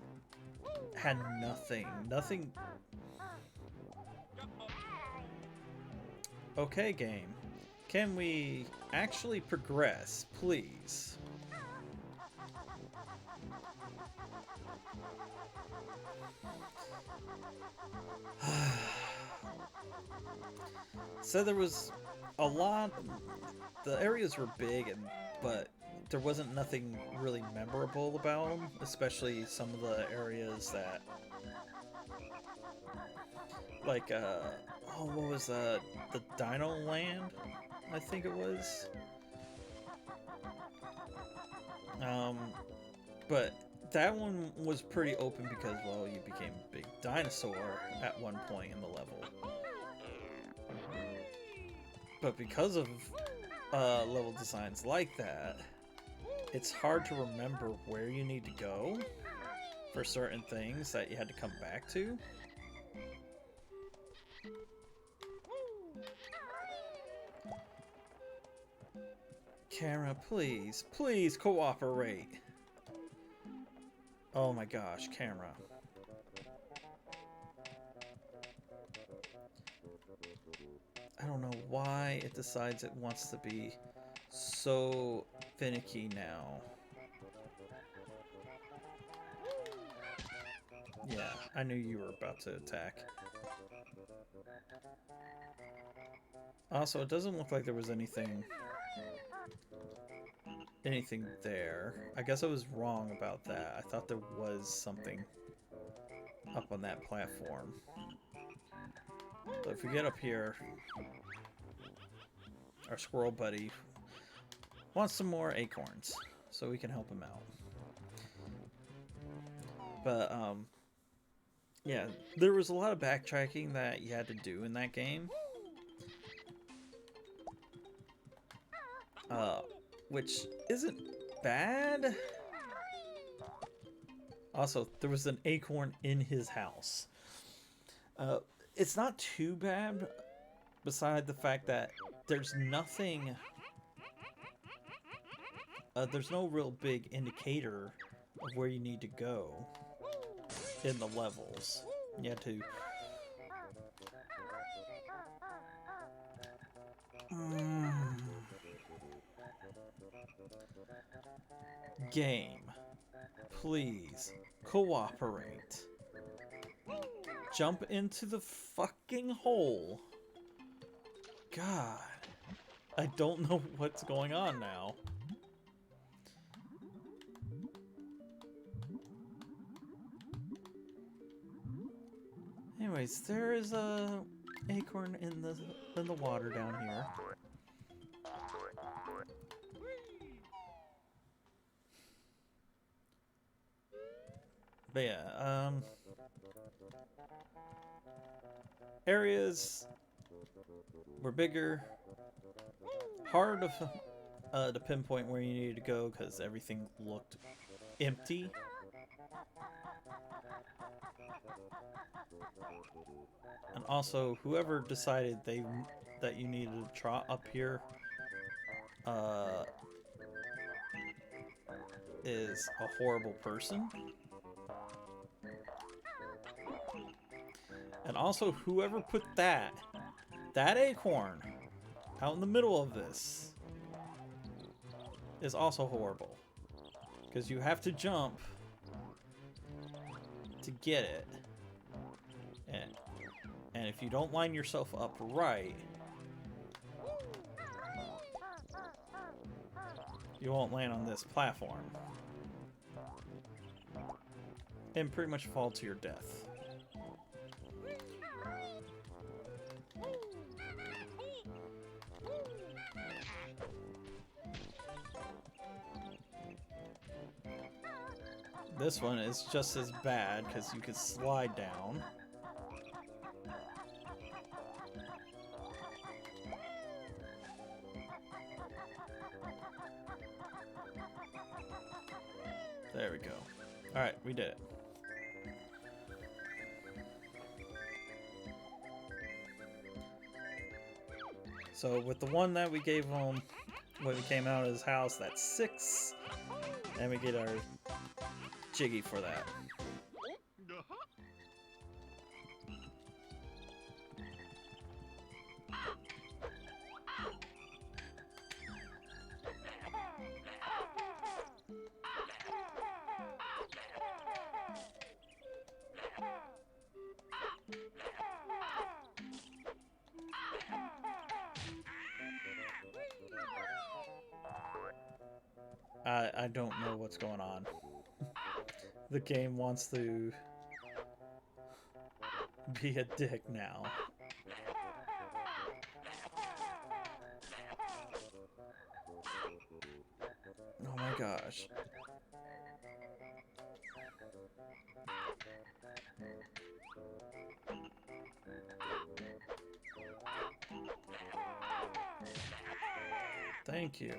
had nothing. Okay, game. Can we actually progress, please? So there was a lot. The areas were big, but there wasn't nothing really memorable about them, especially some of the areas that, like, oh, what was the Dino Land? I think it was. But that one was pretty open because, well, you became a big dinosaur at one point in the level. But because of level designs like that, it's hard to remember where you need to go for certain things that you had to come back to. Camera, please, please cooperate. Oh my gosh, camera. I don't know why it decides it wants to be so finicky now. Yeah, I knew you were about to attack. Also, it doesn't look like there was anything anything there. I guess I was wrong about that. I thought there was something up on that platform. But if we get up here, our squirrel buddy wants some more acorns, so we can help him out. But, yeah, there was a lot of backtracking that you had to do in that game. Which isn't bad. Also, there was an acorn in his house. It's not too bad, beside the fact that there's nothing... there's no real big indicator of where you need to go in the levels. You have to... Game, please cooperate. Jump into the fucking hole. God, I don't know what's going on now. Anyways, there is a acorn in the water down here. But yeah, areas were bigger, hard to pinpoint where you needed to go because everything looked empty. And also, whoever decided that you needed to trot up here is a horrible person. And also, whoever put that acorn out in the middle of this is also horrible. Because you have to jump to get it. And if you don't line yourself up right, you won't land on this platform. And pretty much fall to your death. This one is just as bad because you can slide down. There we go. Alright, we did it. So with the one that we gave him when we came out of his house, that's 6. And we get our Jiggy for that. I don't know what's going on. The game wants to be a dick now. Oh my gosh. Thank you.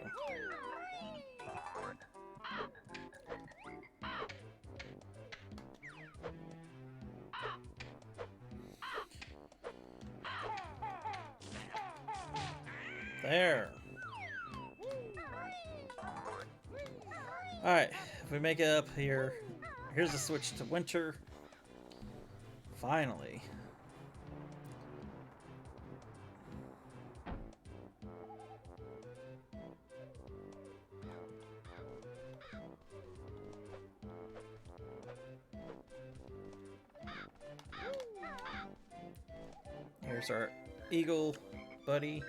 There. Alright, if we make it up here, here's the switch to winter. Finally. Here's our eagle buddy.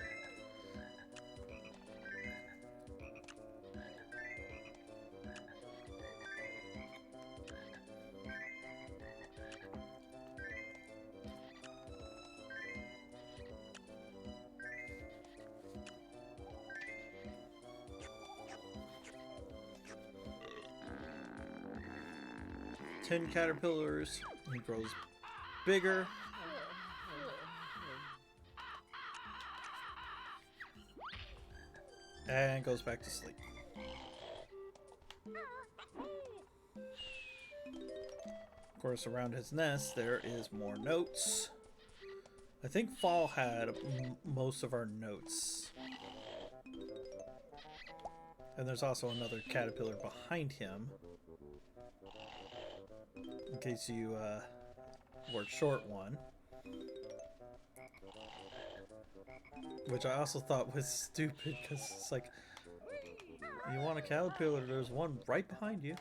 10 caterpillars. He grows bigger. And goes back to sleep. Of course, around his nest, there is more notes. I think Fall had most of our notes. And there's also another caterpillar behind him. In case you were short one. Which I also thought was stupid, because it's like, you want a caterpillar, there's one right behind you.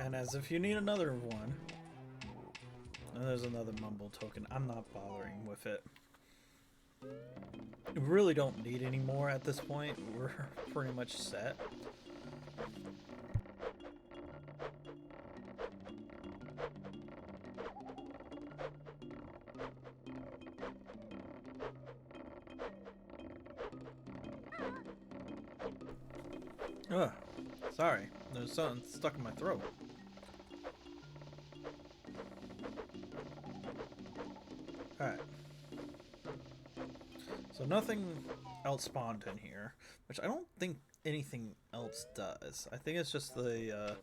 And as if you need another one. And there's another mumble token. I'm not bothering with it. We really don't need any more at this point. We're pretty much set. Ugh, sorry. There's something stuck in my throat. Alright. So nothing else spawned in here, which I don't think anything else does. I think it's just the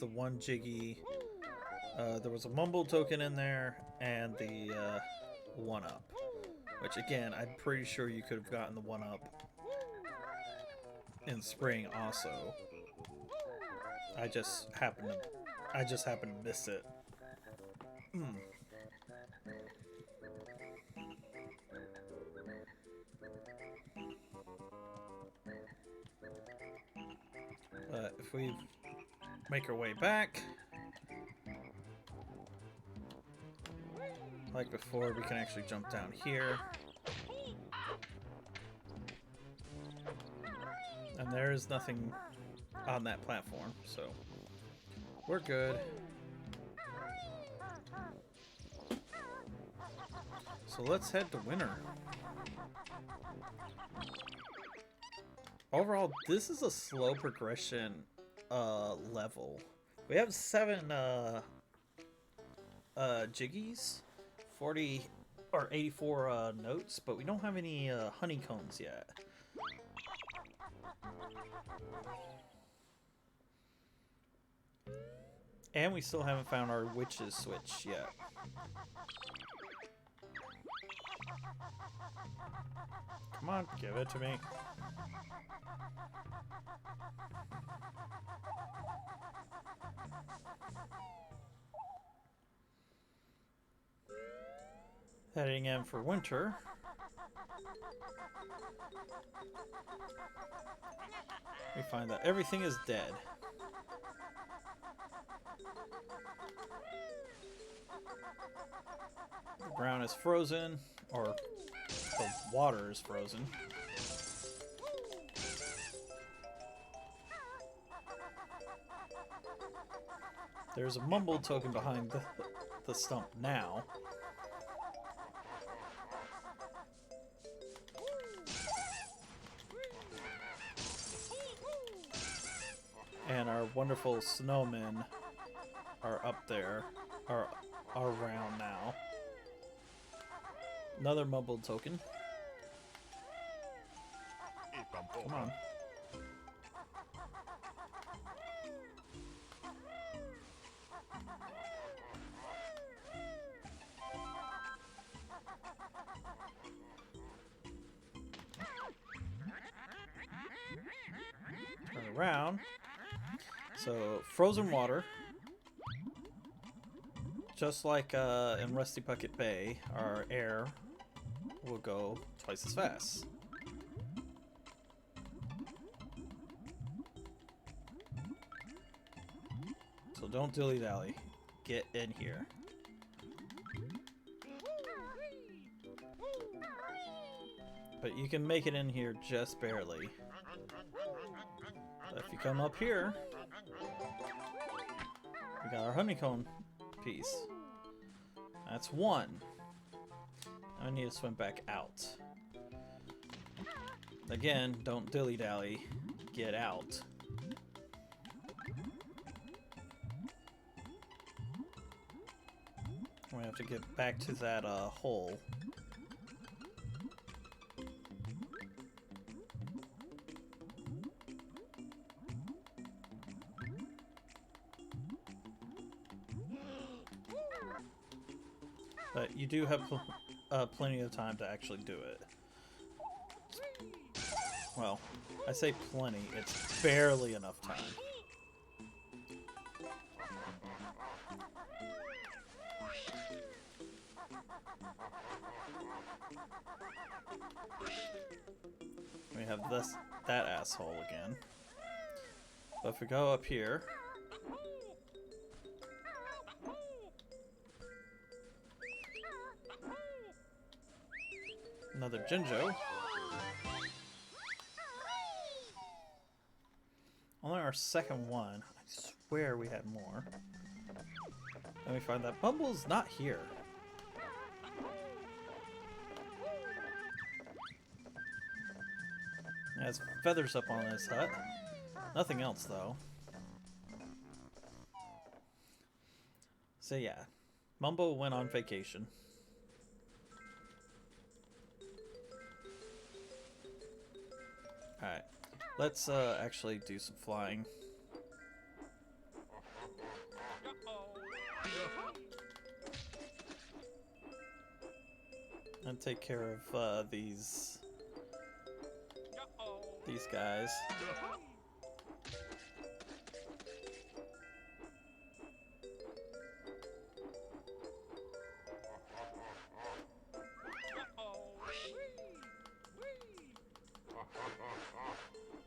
one Jiggy. There was a mumble token in there and the 1-up, which again, I'm pretty sure you could have gotten the 1-up in spring also. I just happened to miss it. But if we make our way back, like before, we can actually jump down here. And there is nothing on that platform, so we're good. So let's head to Winter. Overall, this is a slow progression level. We have 7 Jiggies, 40 or 84 notes, but we don't have any honeycombs yet. And we still haven't found our witch's switch yet. Come on, give it to me. Heading in for Winter. We find that everything is dead. The ground is frozen, or the water is frozen. There's a mumble token behind the stump now. And our wonderful snowmen are up there, are around now. Another mumble token. Come on. Turn around. So, frozen water. Just like in Rusty Bucket Bay, our air will go twice as fast. So don't dilly-dally. Get in here. But you can make it in here just barely. But if you come up here, we got our honeycomb piece. That's one. I need to swim back out. Again, don't dilly-dally. Get out. We have to get back to that hole. But you do have plenty of time to actually do it. Well, I say plenty, it's barely enough time. We have that asshole again. But if we go up here, another Jinjo. Only our second one. I swear we had more. Let me find that. Bumble's not here. He has feathers up on his hut. Nothing else, though. So yeah, Mumbo went on vacation. Alright, let's actually do some flying. And take care of these guys.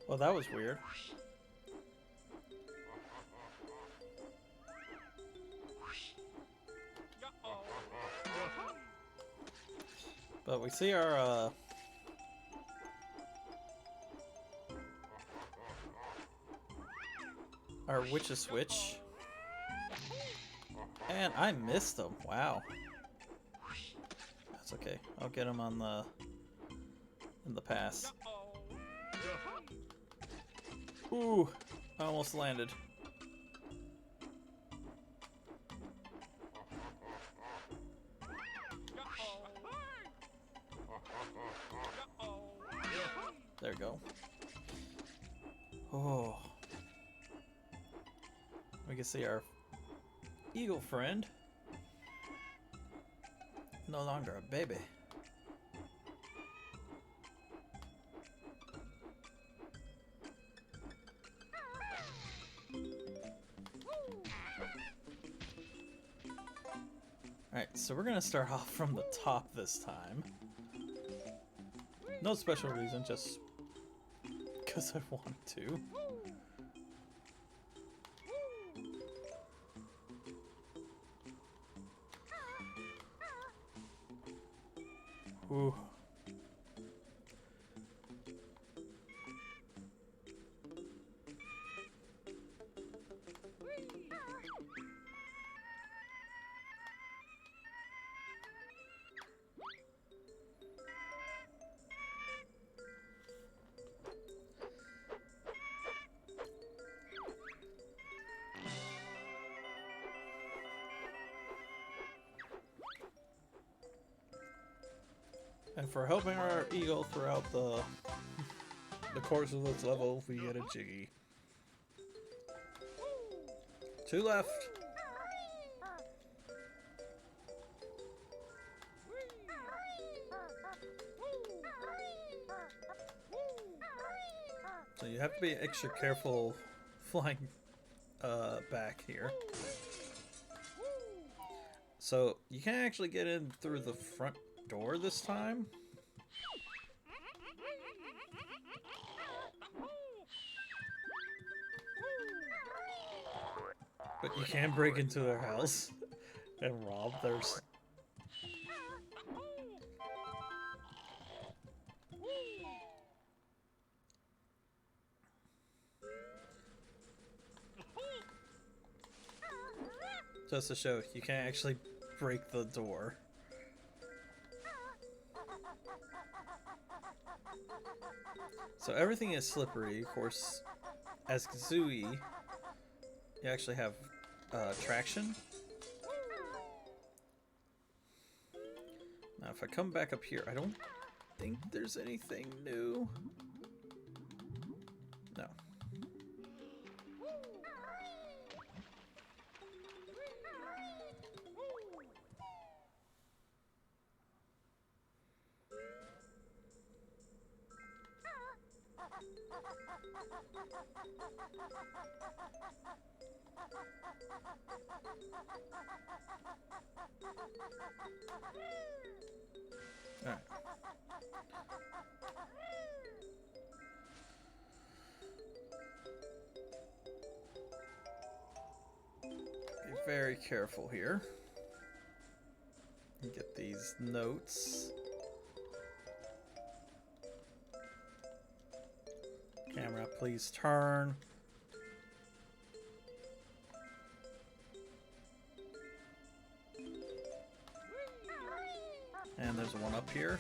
Well, that was weird. But we see our witch's switch, and I missed him. Wow, that's okay. I'll get him on in the pass. Ooh, I almost landed. There we go. Oh. We can see our eagle friend. No longer a baby. Alright, so we're gonna start off from the top this time. No special reason, just because I want to. Ooh. And for helping our eagle throughout the course of this level, we get a Jiggy. 2 left. So you have to be extra careful flying back here. So you can't actually get in through the front door this time. But you can break into their house and rob their... Just to show you can't actually break the door. So everything is slippery. Of course, as Kazooie, you actually have traction. Now, if I come back up here, I don't think there's anything new. No. Alright. Be very careful here. Get these notes. Camera, please turn. And there's one up here.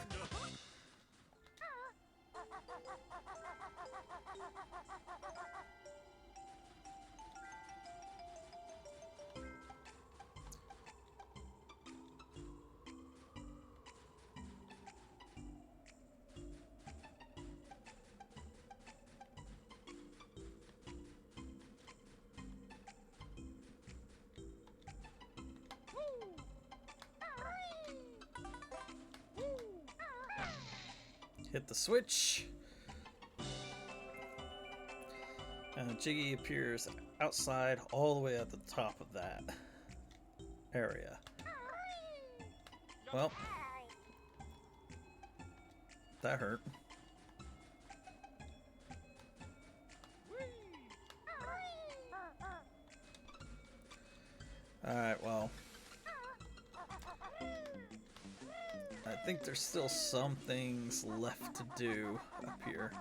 Hit the switch, and Jiggy appears outside all the way at the top of that area. Well, that hurt. Alright, well, I think there's still some things left to do up here.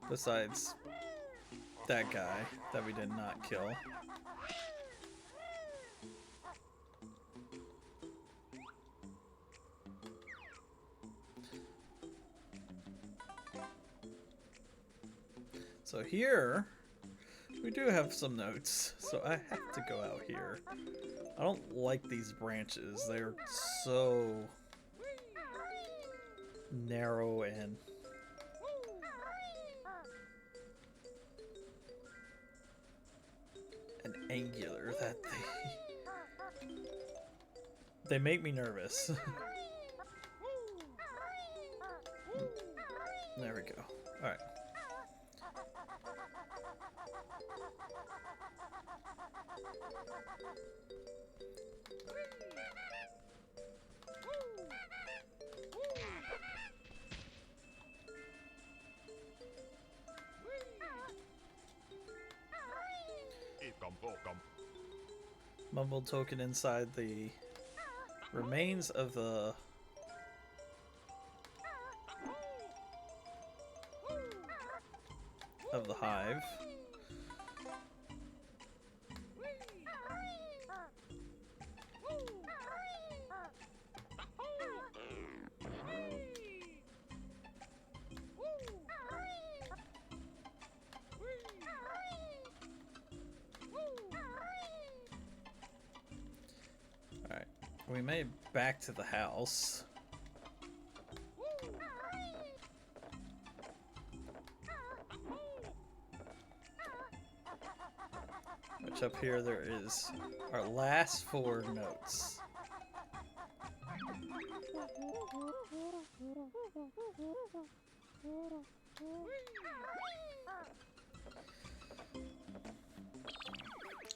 Besides that guy that we did not kill. So here, we do have some notes, so I have to go out here. I don't like these branches. They're so narrow and angular that they make me nervous. There we go. All right. Mumble token inside the remains of the hive. Alright, we made it back to the house. Which up here there is our last 4 notes.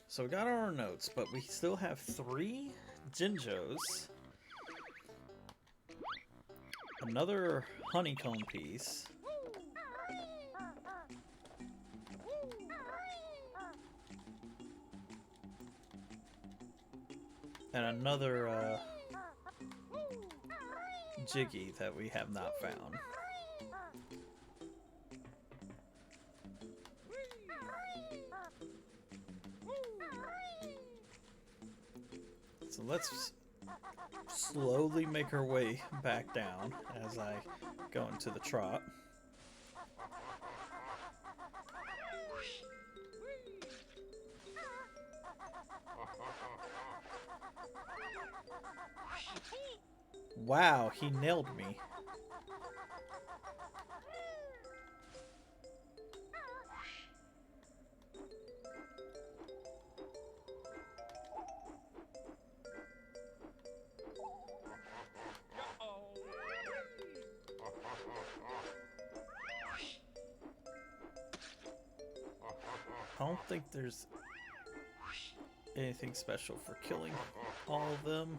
So we got our notes, but we still have 3 Jinjos, another honeycomb piece, and another Jiggy that we have not found. let's slowly make our way back down as I go into the trot. Wow, he nailed me. I don't think there's anything special for killing all of them,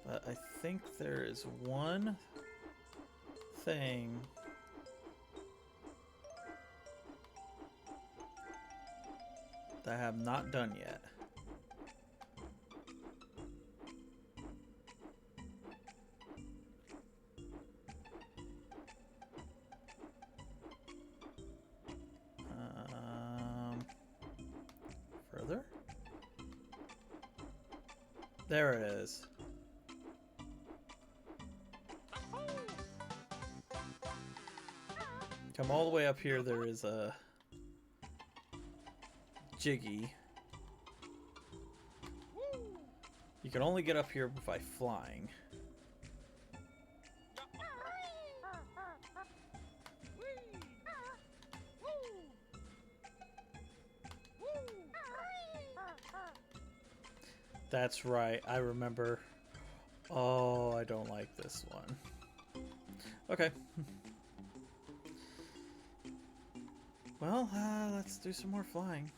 but I think there is one thing that I have not done yet. Further? There it is. Come all the way up here, there is a Jiggy. You can only get up here by flying. That's right, I remember. Oh, I don't like this one. Okay. Well, let's do some more flying.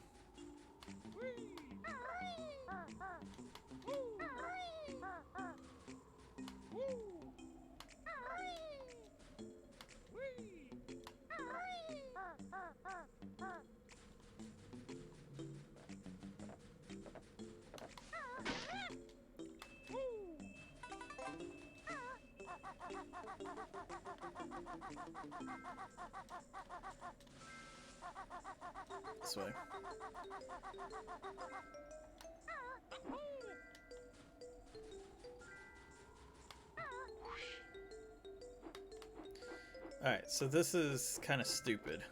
This way. Alright, so this is kind of stupid.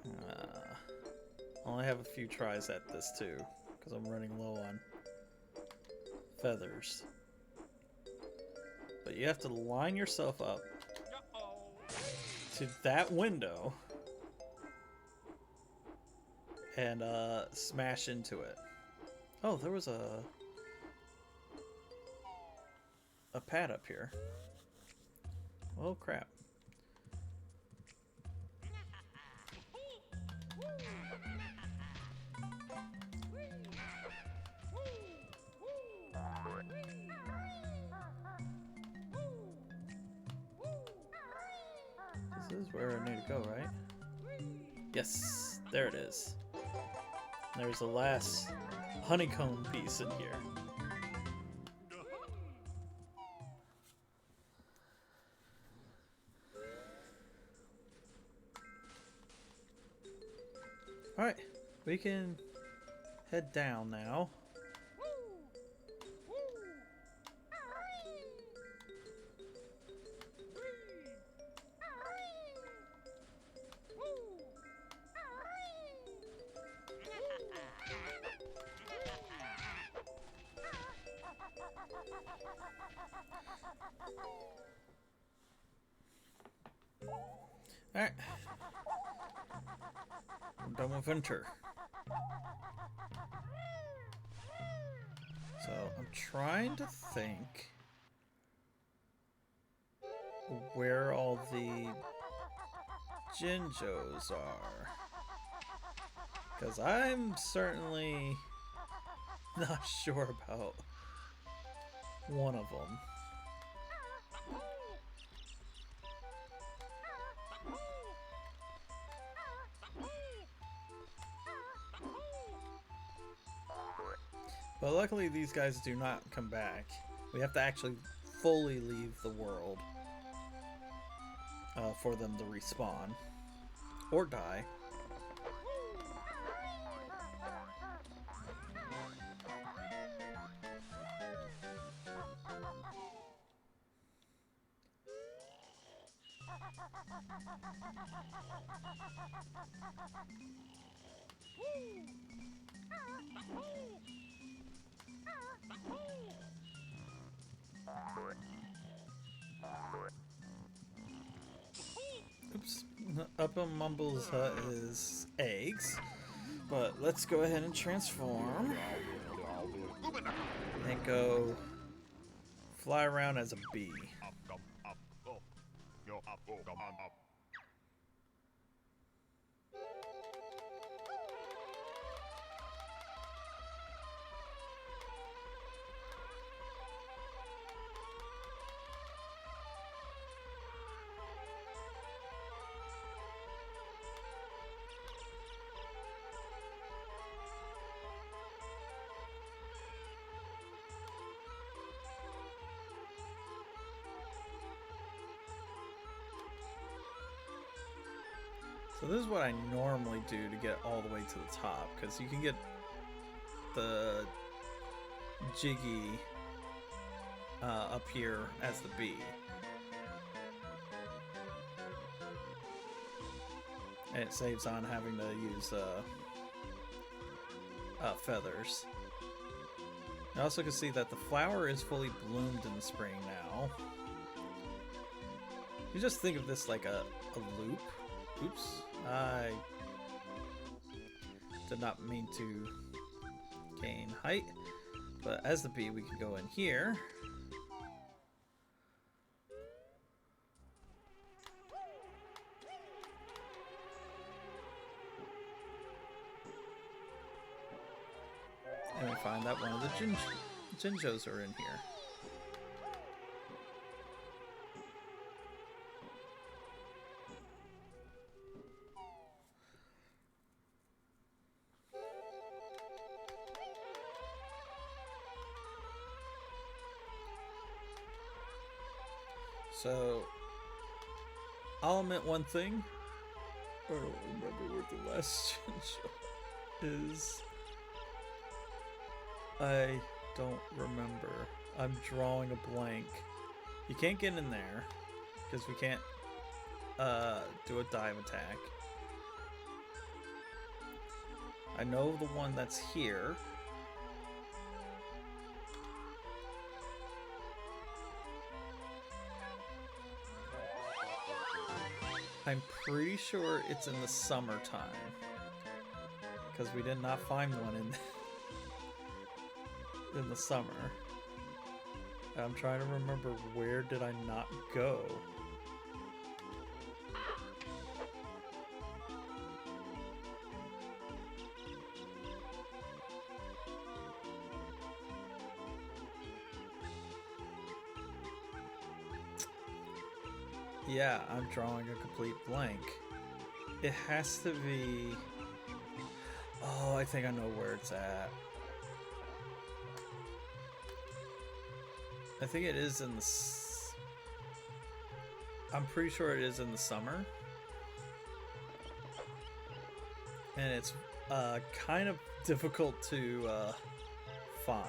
I only have a few tries at this too, because I'm running low on feathers. But you have to line yourself up to that window and smash into it. Oh, there was a pad up here. Oh crap. This is where I need to go, right? Yes, there it is. There's the last honeycomb piece in here. Alright, we can head down now. Alright. I'm done with Winter. So I'm trying to think where all the Jinjos are. Because I'm certainly not sure about one of them. But luckily these guys do not come back. We have to actually fully leave the world for them to respawn. Or die. Oops. Up on Mumble's hut is eggs. But let's go ahead and transform. And go fly around as a bee. So this is what I normally do to get all the way to the top, because you can get the Jiggy up here as the bee. And it saves on having to use feathers. I also can see that the flower is fully bloomed in the spring now. You just think of this like a loop. Oops, I did not mean to gain height, but as the bee we can go in here. And we find that one of the Jinjos are in here. So, I'll admit one thing. I don't remember where the last Jinjo is. I don't remember. I'm drawing a blank. You can't get in there because we can't do a dive attack. I know the one that's here. I'm pretty sure it's in the summertime, because we did not find one in the summer. I'm trying to remember, where did I not go? Yeah, I'm drawing a complete blank. It has to be... Oh, I think I know where it's at. I think it is in the... I'm pretty sure it is in the summer. And it's kind of difficult to find.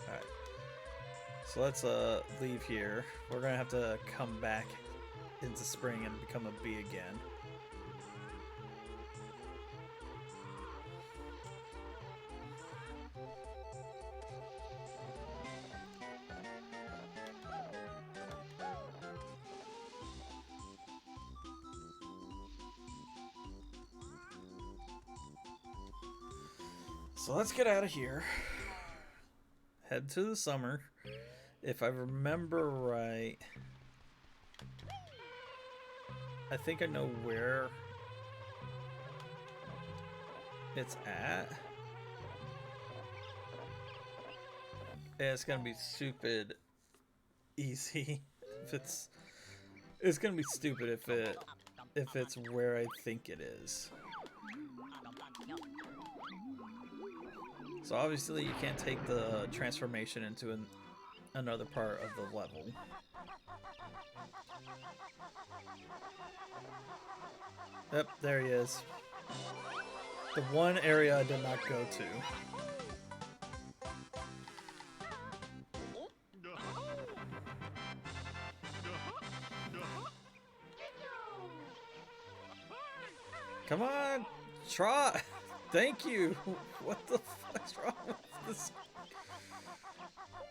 Alright. So let's leave here. We're gonna have to come back into spring and become a bee again. So let's get out of here. Head to the summer. If I remember right, I think I know where it's at. Yeah, it's gonna be stupid easy. It's gonna be stupid if it's where I think it is. So obviously you can't take the transformation into another part of the level. Yep, there he is. The one area I did not go to. Come on, Trot. Thank you. What the fuck's wrong with this?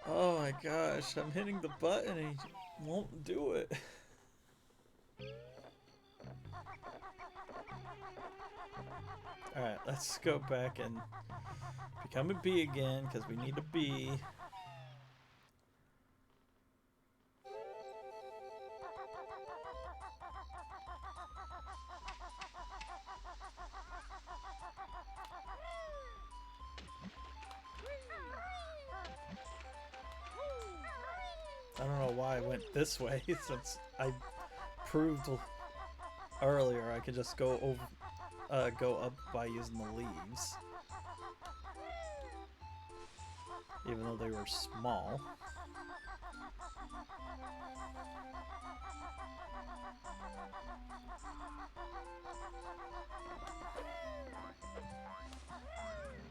Oh my gosh, I'm hitting the button and he won't do it. Alright, let's go back and become a bee again, because we need a bee. I don't know why I went this way, since I proved earlier I could just go over, go up by using the leaves. Even though they were small.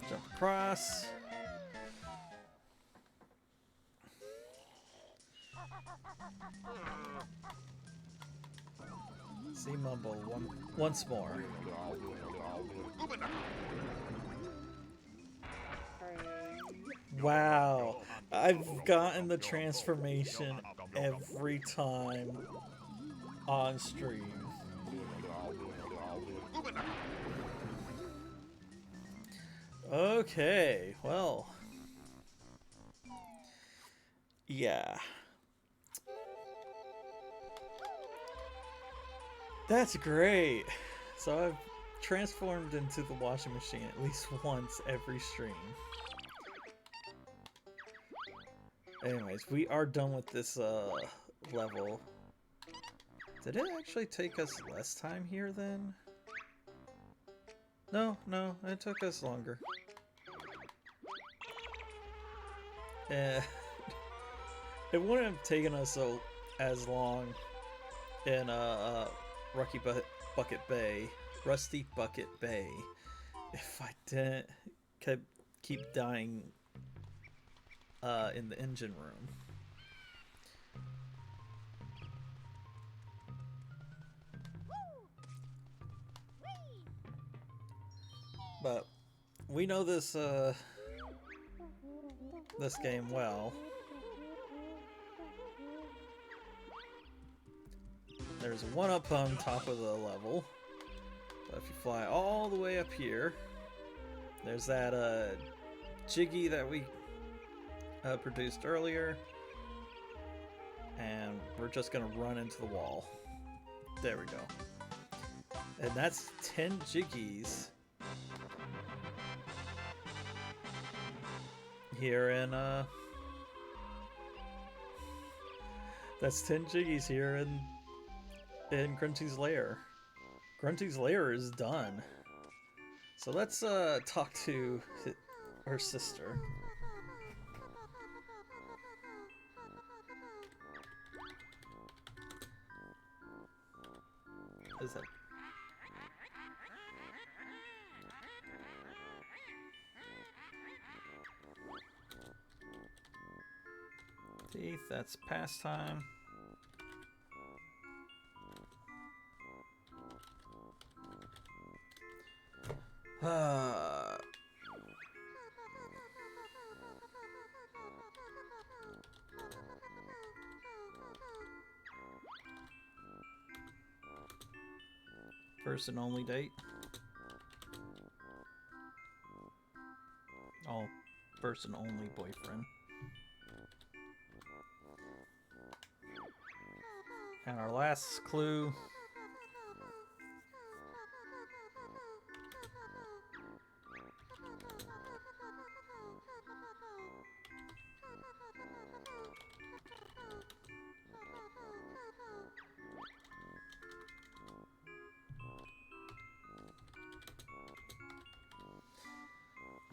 Jump across. See Mumble once more. Wow, I've gotten the transformation every time on stream. Okay, well, yeah. That's great. So I've transformed into the washing machine at least once every stream. Anyways, we are done with this level. Did it actually take us less time here then? No, it took us longer. It wouldn't have taken us as long in Rusty Bucket Bay, if I didn't keep dying in the engine room. But we know this this game well. There's one up on top of the level. But if you fly all the way up here, there's that Jiggy that we produced earlier. And we're just gonna run into the wall. There we go. And that's 10 Jiggies. Here in that's 10 Jiggies here in Grunty's Lair. Grunty's Lair is done. So let's talk to her sister. Is that teeth? That's pastime. First and only date. Oh, first and only boyfriend. And our last clue.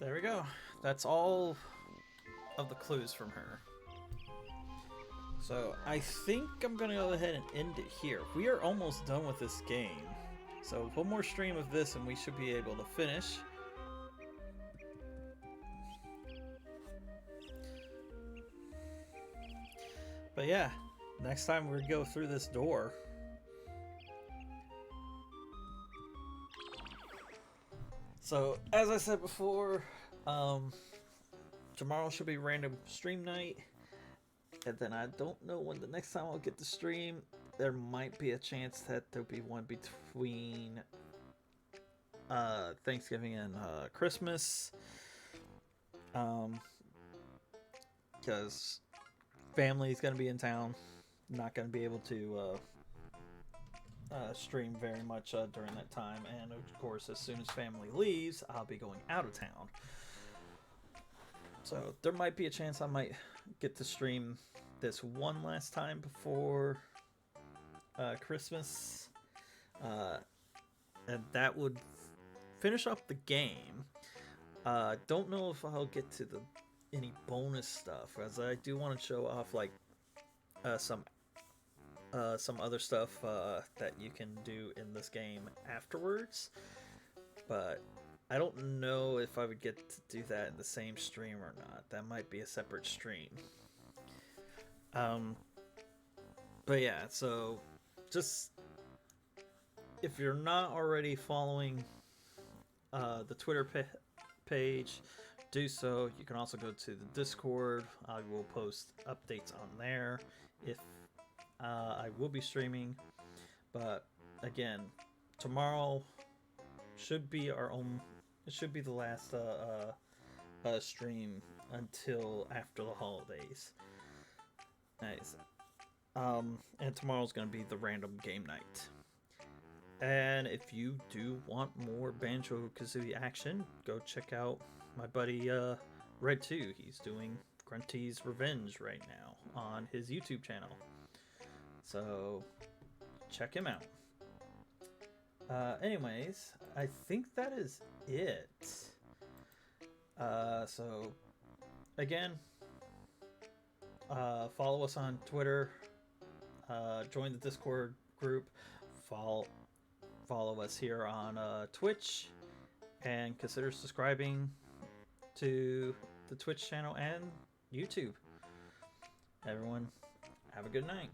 There we go. That's all of the clues from her. So I think I'm gonna go ahead and end it here. We are almost done with this game. So one more stream of this and we should be able to finish. But yeah, next time we go through this door. So as I said before, tomorrow should be random stream night, and then I don't know when the next time I'll get to stream. There might be a chance that there'll be one between Thanksgiving and Christmas, because family's gonna be in town. Not gonna be able to stream very much during that time, and of course, as soon as family leaves, I'll be going out of town. So there might be a chance I might get to stream this one last time before Christmas, and that would finish up the game. Don't know if I'll get to any bonus stuff, as I do want to show off like some other stuff that you can do in this game afterwards, but I don't know if I would get to do that in the same stream or not. That might be a separate stream. But yeah, so just if you're not already following the Twitter page, do so. You can also go to the Discord. I will post updates on there if I will be streaming. But again, tomorrow should be our own. It should be the last stream until after the holidays. Nice. And tomorrow's gonna be the random game night. And if you do want more Banjo-Kazooie action, go check out my buddy RedTwo. He's doing Grunty's Revenge right now on his YouTube channel. So check him out. Anyways, I think that is it. So again, follow us on Twitter, join the Discord group, follow us here on Twitch, and consider subscribing to the Twitch channel and YouTube. Everyone, have a good night.